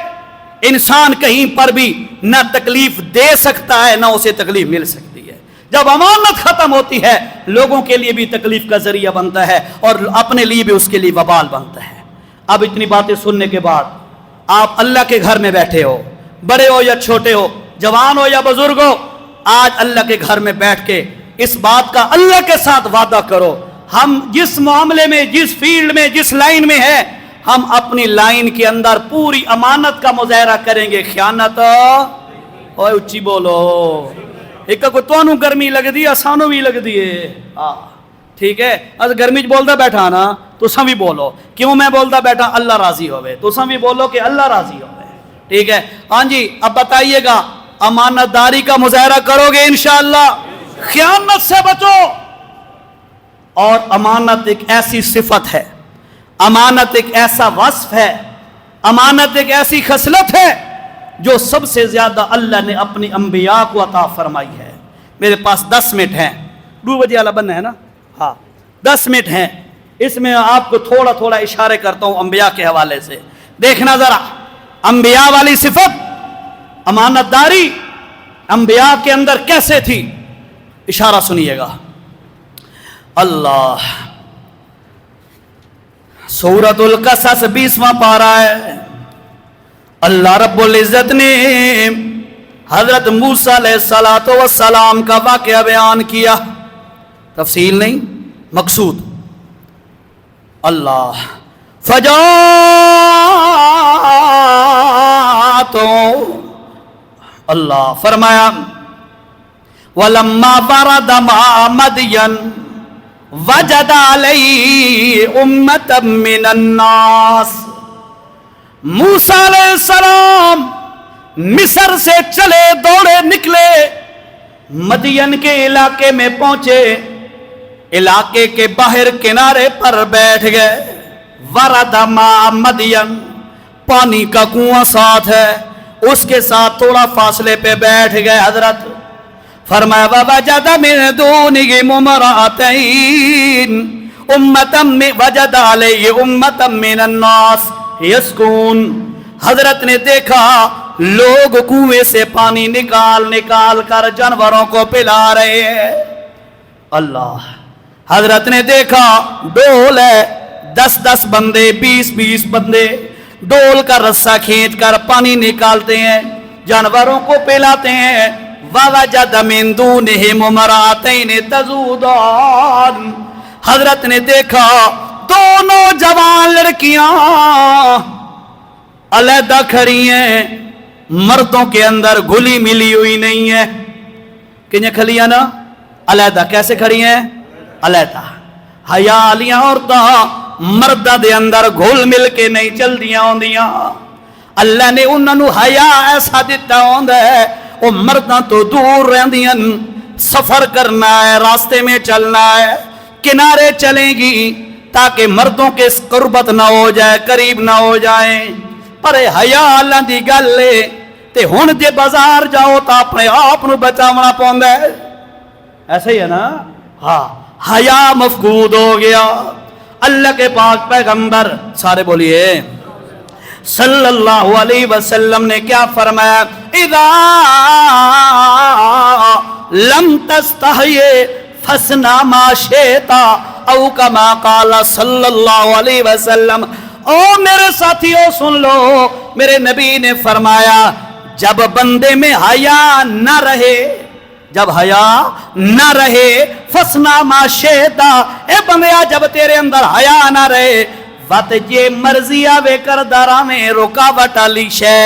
इंसान कहीं पर भी न तकलीफ दे सकता है, न उसे तकलीफ मिल सकती है। जब अमानत खत्म होती है, लोगों के लिए भी तकलीफ का जरिया बनता है और अपने लिए भी उसके लिए वबाल बनता है। अब इतनी बातें सुनने के बाद आप अल्लाह के घर में बैठे हो, बड़े हो या छोटे हो, जवान हो या बुजुर्ग हो, आज अल्लाह के घर में बैठ के इस बात का अल्लाह के साथ वादा करो, हम जिस मामले में, जिस फील्ड में, जिस लाइन में है, हम अपनी लाइन के अंदर पूरी अमानत का मुजाहरा करेंगे। खयानत ओए उच्ची बोलो, एक को तुहानू गर्मी लगदी है, सानू भी लगदी है। ठीक है, अस गर्मी च बोलता बैठा ना, तुसा भी बोलो। क्यों मैं बोलता बैठा? अल्लाह राजी होवे। तुसा भी बोलो कि अल्लाह राजी होवे। ठीक है, हाँ जी। अब बताइएगा, अमानतदारी का मुजाहरा करोगे इंशाअल्लाह, खयानत से बचो। और अमानत एक ऐसी सिफत है, अमानत एक ऐसा वस्फ है, अमानत एक ऐसी खसलत है जो सबसे ज्यादा अल्लाह ने अपनी अंबिया को अता फरमाई है। मेरे पास 10 मिनट हैं, 2 बजे वाला बनना है ना, हाँ 10 मिनट हैं, इसमें आपको थोड़ा थोड़ा इशारे करता हूं अंबिया के हवाले से। देखना जरा अंबिया वाली सिफत, अमानतदारी अंबिया के अंदर कैसे थी, इशारा सुनिएगा। अल्लाह, सूरतुल कसस 20वां पारा है। अल्लाह रब्बुल इज्जत ने हजरत मूसा अलैहिस्सलातो वस्सलाम का वाक़या बयान किया, तफसील नहीं, मकसूद। अल्लाह फजा तो अल्लाह फरमाया वलम्मा बरद मा मदयन वजद अलैहि उम्मतम मिनन नास। मूसा अलैहिस्सलाम मिस्र से चले, दौड़े निकले, मदियन के इलाके में पहुंचे, इलाके के बाहर किनारे पर बैठ गए। वरद मा मदियन, पानी का कुआं साथ है, उसके साथ थोड़ा फासले पे बैठ गए। हजरत फरमाया वजद मिन दूनिहि मुमरातैन उम्मतम में वजद अलैहि उम्मतम मिनन नास यस्कून। हजरत ने देखा लोग कुएं से पानी निकाल निकाल कर जानवरों को पिला रहे हैं। अल्लाह, हजरत ने देखा डोल है, 10-10 बंदे, 20-20 बंदे डोल का रस्सा खींच कर पानी निकालते हैं, जानवरों को पिलाते हैं। ववजद मिन दूनिहिम इम्रातैन तज़ूदान। हजरत ने देखा दोनों जवान लड़कियां अलहदा खड़ी हैं, मर्दों के अंदर घुली मिली हुई नहीं है। किन्हें खलियां ना अलहदा, कैसे खड़ी हैं? अलहदा। हया आलियां औरतां मर्दा दे अंदर घुल मिल के नहीं चलदियां होंदियां। अल्लाह ने उन्होंने हया ऐसा दिता होंदा है, वो मर्दा तो दूर रहंदियां, सफर करना है, रास्ते में चलना है, किनारे चलेंगी ताकि मर्दों के कुर्बत ना हो जाए, करीब ना हो जाए। पर हया अल्लाह दी गल है, ते हुण जे बाजार जाओ तो अपने आप नूं बचावना पौंदा है। ऐसा ही है ना? हाँ, हया मफकूद हो गया। अल्लाह के पाक पैगंबर, सारे बोलिए صلی اللہ علیہ وسلم نے کیا فرمایا؟ اذا لم تستحی فصنع ما شئت او کما قال صلی اللہ علیہ وسلم۔ او میرے ساتھیوں سن لو، میرے نبی نے فرمایا جب بندے میں حیا نہ رہے، جب حیا نہ رہے، فصنع ما شئت، اے بندیا جب تیرے اندر حیا نہ رہے، وات جے مرضی آوے کردارا میں رکاوٹ آلی شے۔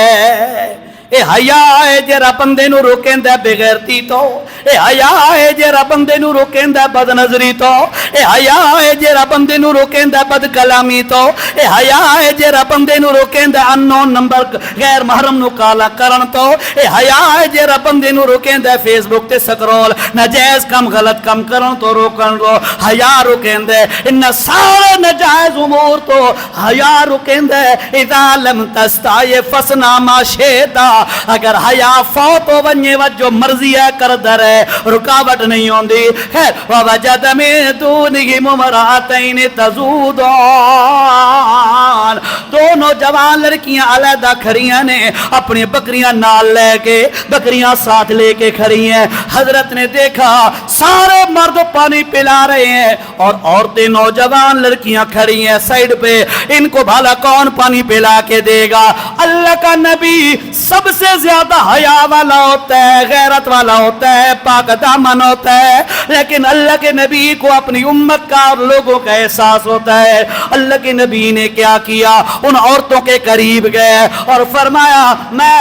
اے حیا ہے جیرا بندے نو روکیندا بغیرتی تو، اے حیا ہے جیرا بندے نو روکیندا بد نظری تو، اے حیا ہے جیرا بندے نو روکیندا بد کلامی تو، اے حیا ہے جیرا بندے نو روکیندا انون نمبر غیر محرم نو کالا کرن تو، اے حیا ہے جیرا بندے نو روکیندا فیس بک تے سکرول ناجائز کم غلط کم کرن تو روکن رو حیا روکیندا، ان سارے ناجائز امور تو حیا روکیندا۔ اذا لم تستحی فصنع ما شئت، اگر حیا فوت ہو ونجے وجو مرضی ہے کر در ہے، رکاوٹ نہیں ہوندی۔ خیر ووجد من دونہم امرأتین تذودان، دونوں جوان لڑکیاں علیحدہ کھڑیاں نے، اپنی بکریاں نال لے کے، بکریاں ساتھ لے کے کھڑی ہیں۔ حضرت نے دیکھا سارے مرد پانی پلا رہے ہیں اور عورتیں نوجوان لڑکیاں کھڑی ہیں سائیڈ پہ، ان کو بھلا کون پانی پلا کے دے گا؟ اللہ کا نبی سب سے زیادہ حیا والا ہوتا ہے، غیرت والا ہوتا ہے، پاک دامن ہوتا ہے، لیکن اللہ کے نبی کو اپنی امت کا اور لوگوں کا احساس ہوتا ہے۔ اللہ کے نبی نے کیا کیا؟ ان عورتوں کے قریب گئے اور فرمایا میں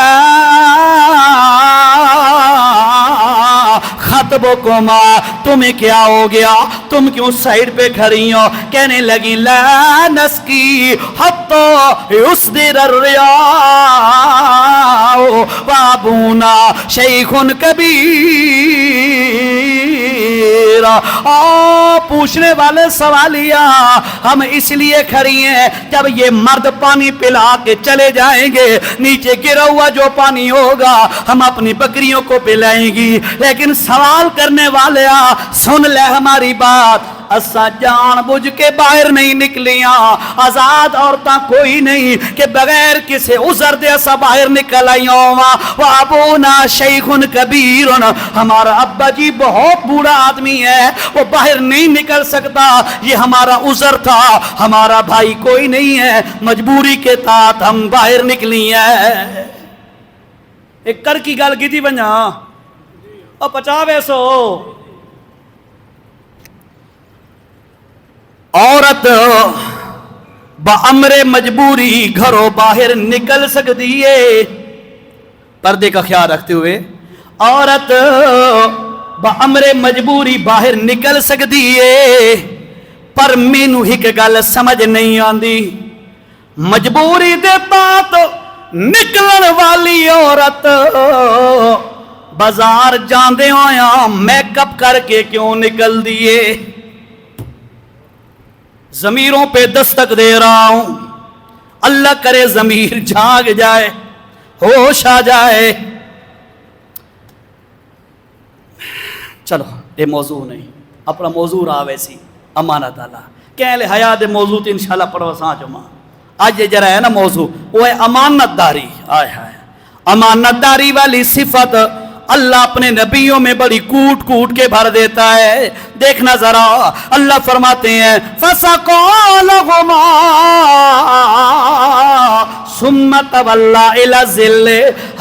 خطبکما، تمہیں کیا ہو گیا؟ تم کیوں سائیڈ پہ کھڑی ہو؟ کہنے لگی لا نسکی حتی یصدر الریاء وابونا شیخ کبیر۔ پوچھنے والے سوالیہ ہم اس لیے کھڑی ہیں جب یہ مرد پانی پلا کے چلے جائیں گے، نیچے گرا ہوا جو پانی ہوگا ہم اپنی بکریوں کو پلائیں گی، لیکن سوال کرنے والے سن لے ہماری بات، اسا جان بوجھ کے باہر نہیں نکلیاں، آزاد عورتاں کوئی نہیں کہ بغیر کسی عذر دے اسا باہر نکل آئیوں۔ وابونا شیخ کبیر، ہمارا ابا جی بہت بوڑھا آدمی ہے، وہ باہر نہیں نکل سکتا، یہ ہمارا عذر تھا، ہمارا بھائی کوئی نہیں ہے، مجبوری کے تحت ہم باہر نکلی ہیں۔ ایک کر کی گل کی تھی بنیا اور 50 سو عورت بامر مجبوری گھروں باہر نکل سکتی ہے، پردے کا خیال رکھتے ہوئے عورت بامر مجبوری باہر نکل سکتی ہے، پر مینو ایک گل سمجھ نہیں آندی، مجبوری دے پات نکلن والی عورت بازار جاندے ہویا میک اپ کر کے کیوں نکل دیے؟ ضمیروں پہ دستک دے رہا ہوں، اللہ کرے ضمیر جاگ جائے، ہوش آ جائے۔ چلو یہ موضوع نہیں، اپنا موضوع رہا ویسی امانت اللہ کہہ لے حیا دے موضوع تے انشاءاللہ پڑھو ساں جمعہ۔ آج یہ جرا ہے نا موضوع، وہ ہے امانت داری۔ آئے ہائے، امانت داری والی صفت اللہ اپنے نبیوں میں بڑی کوٹ کوٹ کے بھر دیتا ہے۔ دیکھنا ذرا، اللہ فرماتے ہیں فَسَقَا لَهُمَا ثُمَّ تَوَلَّى إِلَى الظِّلِّ۔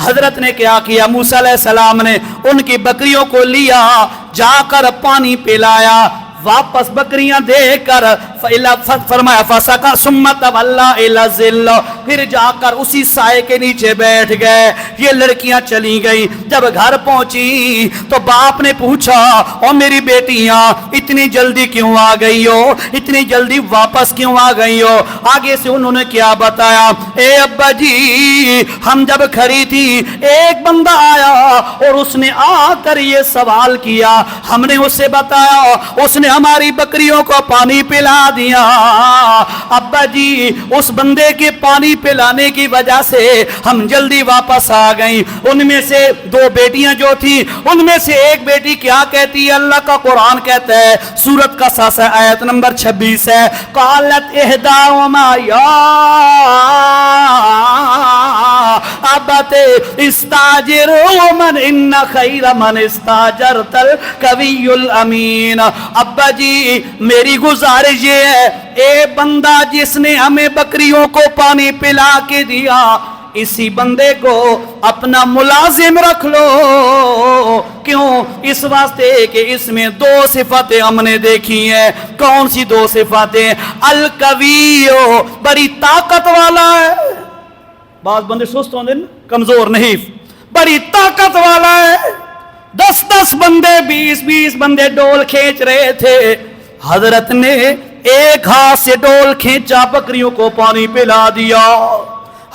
حضرت نے کیا کیا؟ موسیٰ علیہ السلام نے ان کی بکریوں کو لیا، جا کر پانی پلایا، واپس بکریاں دے کر فرمایا فَسَقَا ثُمَّ تَوَلَّى إِلَى الظِّلِّ، پھر جا کر اسی سائے کے نیچے بیٹھ گئے۔ یہ لڑکیاں چلی گئیں، جب گھر پہنچی تو باپ نے پوچھا او میری بیٹیاں اتنی جلدی کیوں آ گئی ہو، اتنی جلدی واپس کیوں آ گئی ہو؟ آگے سے انہوں نے کیا بتایا؟ اے ابا جی ہم جب کھڑی تھی ایک بندہ آیا اور اس نے آ کر یہ سوال کیا، ہم نے اسے بتایا، اس نے ہماری بکریوں کو پانی پلا دیا۔ ابا جی اس بندے کے پانی پلانے کی وجہ سے ہم جلدی واپس آ گئیں۔ ان میں سے 2 بیٹیاں جو تھی، ان میں سے ایک بیٹی کیا کہتی ہے؟ اللہ کا قرآن کہتا ہے، سورت کا 7 آیت نمبر 26 ہے، قالت احداہما یا अबत इस्ताजिर मन इन खैर मन इस्ताजरतल कवियुल अमीन। अब्बा जी मेरी गुजारिश ये है, ए बंदा जिसने हमें बकरियों को पानी पिला के दिया, इसी बंदे को अपना मुलाजिम रख लो। क्यों? इस वास्ते कि इसमें दो सिफतें हमने देखी हैं। कौन सी दो सिफतें? अल कवियो, बड़ी ताकत वाला है। बात बंदे सुस्त होंगे ना, कमजोर नहीं, बड़ी ताकत वाला है। 10-10 बंदे 20-20 बंदे डोल खींच रहे थे, हजरत ने एक हाथ से डोल खींचा, बकरियों को पानी पिला दिया।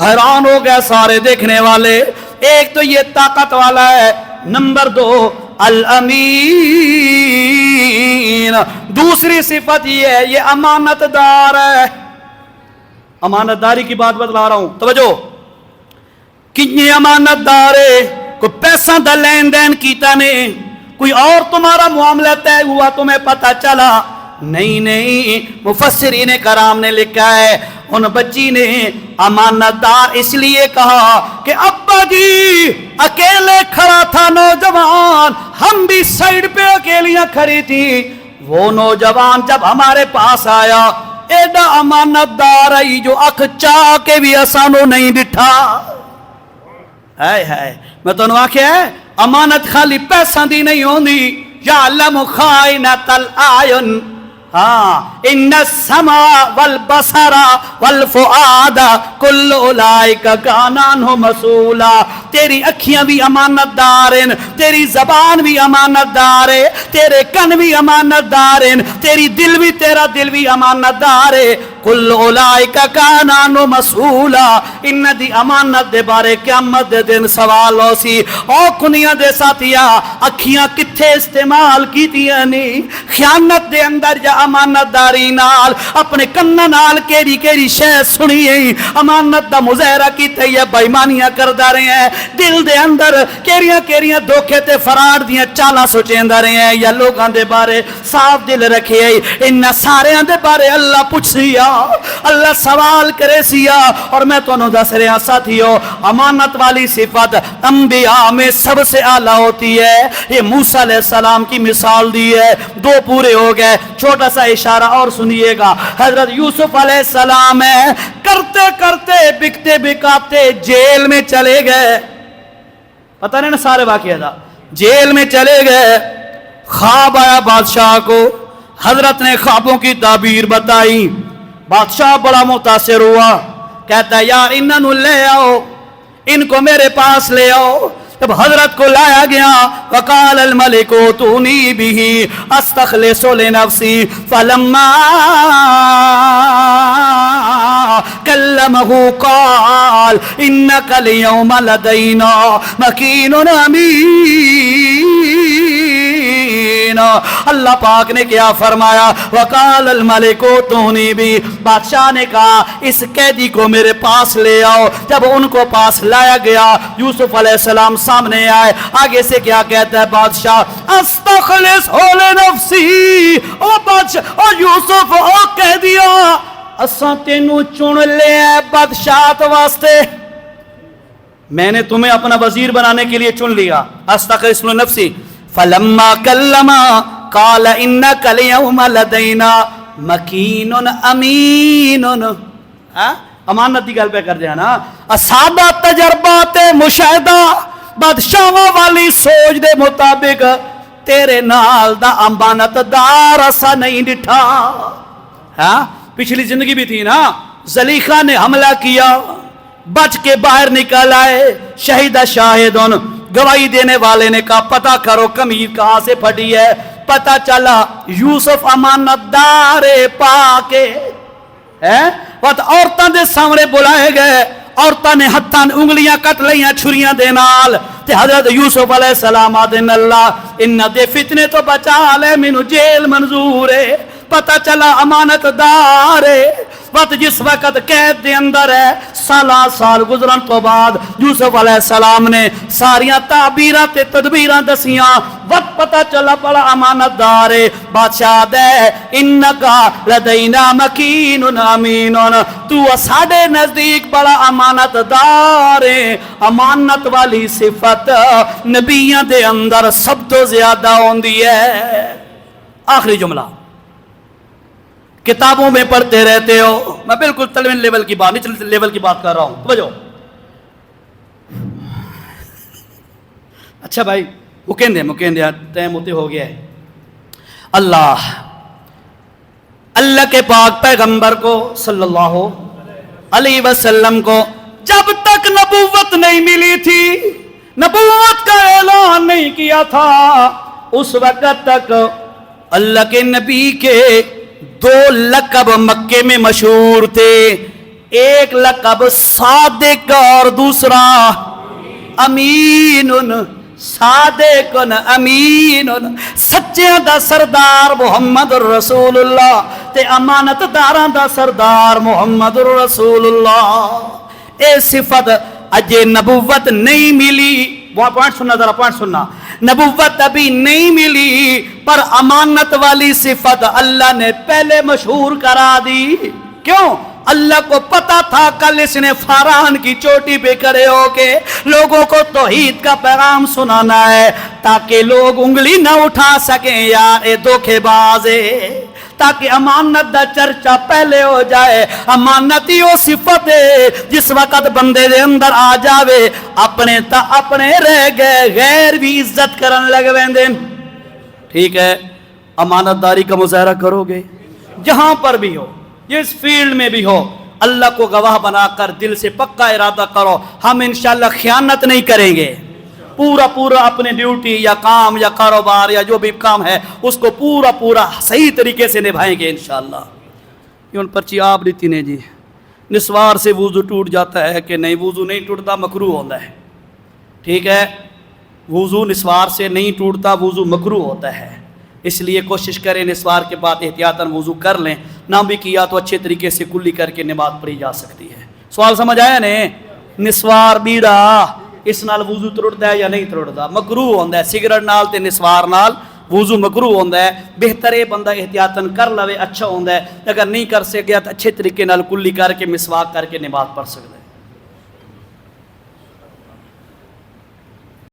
हैरान हो गए सारे देखने वाले। एक तो ये ताकत वाला है, नंबर 2 अल अमीन, दूसरी सिफत ये है, ये अमानतदार है। अमानतदारी की बात बतला रहा हूं, तवज्जो। कितने अमानतदार है? कोई पैसा दा लेन देन कीता ने, कोई और तुम्हारा मामला तय हुआ, तुम्हें पता चला? नहीं नहीं, मुफस्सिरीन कराम ने लिखा है, उन बच्ची ने अमानतदार इसलिए कहा कि अब्बा जी अकेले खड़ा था नौजवान, हम भी साइड पे अकेलियां खड़ी थी। वो नौजवान जब हमारे पास आया, एडा अमानतदार है जो अख चाह के भी आसानो नहीं दिठा। है मैं तो आख्या है, अमानत खाली पैसा दी नहीं होंदी। यालम खाइनतल आयुन, हाँ, इन्ना समा वल बसरा वल फुआदा कुल्लु उलाइका काना अन्हु मसूला। तेरी अखियां भी अमानतदार हैं, तेरी जबान भी अमानतदार है, तेरे कन भी अमानतदार हैं, तेरी दिल भी, तेरा दिल भी अमानतदार है। कुल्लु उलाइका काना अन्हु मसूला। इन्हां दी अमानत दे बारे क़यामत दे दिन सवाल होसी। ओ कुनिया दे साथिया, अखियां किथे इस्तेमाल कीतियां ने खयानत दे अंदर या अमानतदारी नाल? अपने कन्ना नाल केरी केरी शय सुनी है, अमानत दा मुज़ाहरा कीता है, बेईमानियां करदा रहे हैं। दिल दे अंदर केरियां केरियां धोखे ते फराड दियां चालां सोचेंदा रहे हैं, या लोकां दे बारे साफ दिल रखे है। इन्हां सारियां दे बारे अल्लाह पुछसिया, अल्लाह सवाल करे सिया। और मैं तुहानू दस रहा साथियों, अमानत वाली सिफत अंबिया में सबसे आला होती है। ये मूसा अलैहिस्सलाम की मिसाल दी है, 2 पूरे हो गए। छोटा सा इशारा और सुनिएगा, हजरत यूसुफ अलैहिस्सलाम है, करते करते बिकते बिकाते जेल में चले गए। पता नहीं ना सारे वाकया था, जेल में चले गए। ख्वाब आया बादशाह को, हजरत ने ख्वाबों की ताबीर बताई। बादशाह बड़ा मुतासिर हुआ, कहता है यार इन्हों ले आओ, इनको मेरे पास ले आओ। जब हजरत को लाया गया, वकाल अल मलिको तूनी बिही अस्तखलिसु लिनफ्सी फलम्मा कल्लमहु काल इन्नका लियौमा लदैना मकीनुन अमीन। अल्लाह पाक ने क्या फरमाया? वकाल अल मलिको तूनी भी, बादशाह ने कहा इस कैदी को मेरे पास ले आओ। जब उनको पास लाया गया, यूसुफ अलैहिस्सलाम सामने आए। आगे से क्या कहता है बादशाह? अस्तखलिसु लिनफ्सी। ओ बादशाह, ओ यूसुफ, ओ कह दिया असा तेनू चुन लिया बादशाहत वास्ते, मैंने तुम्हें अपना वजीर बनाने के लिए चुन लिया। अस्तखलिसु लिनफ्सी फलम्मा कल्लमा काल इन्नका लियौमा लदैना मकीनुन अमीनुन। अमानत की गल पे कर दिया ना। सादा तजर्बा ते मुशाहिदा बादशाहां वाली सोच दे मुताबिक तेरे नाल दा अमानतदार असा नहीं डिठा। हाँ, पिछली जिंदगी भी थी ना, जलीखा ने हमला किया, बच के बाहर निकल आए। शहीदा शाहिदुन, गवाही देने वाले ने कहा पता करो कमीज कहां से फटी है। पता चला यूसुफ अमानतदार पाके है। औरतां दे सामने बुलाए गए, औरतां ने हत्थां उंगलियां कट लियां छुरियां दे नाल। ते हजरत यूसुफ अलैहिस्सलाम आदन अल्लाह इन्ना दे फितने तो बचा ले, मैनू जेल मंजूर है। पता चला अमानतदार है। وقت جس وقت قید دے اندر ہے، سال گزرن تو بعد یوسف علیہ السلام نے ساریاں تعبیراں تے تدبیراں دسیاں، وقت پتہ چلا بڑا امانت دار ہے، بادشاہ دے انکا لدینا مکین امین، تو ساڈے نزدیک بڑا امانت دار ہے۔ امانت والی صفت نبیوں دے اندر سب تو زیادہ ہوندی ہے۔ آخری جملہ، کتابوں میں پڑھتے رہتے ہو، میں بالکل تلوین لیول کی بات، نچلے لیول کی بات کر رہا ہوں، توجہ۔ اچھا بھائی مکین دے ٹائم ہوتے ہو گیا ہے۔ اللہ کے پاک پیغمبر کو صلی اللہ علیہ وسلم کو جب تک نبوت نہیں ملی تھی، نبوت کا اعلان نہیں کیا تھا، اس وقت تک اللہ کے نبی کے 2 لقب مکے میں مشہور تھے، ایک لقب صادق اور دوسرا امین۔ صادق امین، سچیاں دا سردار محمد رسول اللہ تے امانت داراں دا سردار محمد رسول اللہ۔ اے صفت اجے نبوت نہیں ملی، وہ پوائنٹ سننا، ذرا پوائنٹ سننا، نبوت ابھی نہیں ملی پر امانت والی صفت اللہ نے پہلے مشہور کرا دی۔ کیوں؟ اللہ کو پتا تھا کل اس نے فاران کی چوٹی پہ کھڑے ہو کے لوگوں کو توحید کا پیغام سنانا ہے، تاکہ لوگ انگلی نہ اٹھا سکیں یار اے دھوکے باز ہے، تاکہ امانت دا چرچا پہلے ہو جائے۔ امانت ہی وہ صفت ہے جس وقت بندے دے اندر آ جاوے اپنے تا اپنے رہ گئے، غیر بھی عزت کرن لگ ویندے۔ ٹھیک ہے، امانت داری کا مظاہرہ کرو گے جہاں پر بھی ہو، جس فیلڈ میں بھی ہو، اللہ کو گواہ بنا کر دل سے پکا ارادہ کرو، ہم انشاءاللہ خیانت نہیں کریں گے، پورا اپنے ڈیوٹی یا کام یا کاروبار یا جو بھی کام ہے اس کو پورا صحیح طریقے سے نبھائیں گے انشاءاللہ۔ یوں پرچی آپ دیتی نے جی، نسوار سے وضو ٹوٹ جاتا ہے کہ نہیں؟ وضو نہیں ٹوٹتا، مکروہ ہوتا ہے۔ ٹھیک ہے، وضو نسوار سے نہیں ٹوٹتا، وضو مکروہ ہوتا ہے، اس لیے کوشش کریں نسوار کے بعد احتیاطاً وضو کر لیں، نہ بھی کیا تو اچھے طریقے سے کلی کر کے نماز پڑھی جا سکتی ہے۔ سوال سمجھ آیا نے؟ نسوار بیڑا اس نال وضو ترڑتا ہے یا نہیں ترڑتا؟ مکروہ ہوتا ہے، سگریٹ نال تے نسوار نال وضو مکروہ ہوتا ہے۔ بہتر ہے بندہ احتیاطاً کر لوے، اچھا ہوتا ہے، اگر نہیں کر سکیا تو اچھے طریقے نال کلی کر کے مسواک کر کے نماز پڑھ سکتا ہے۔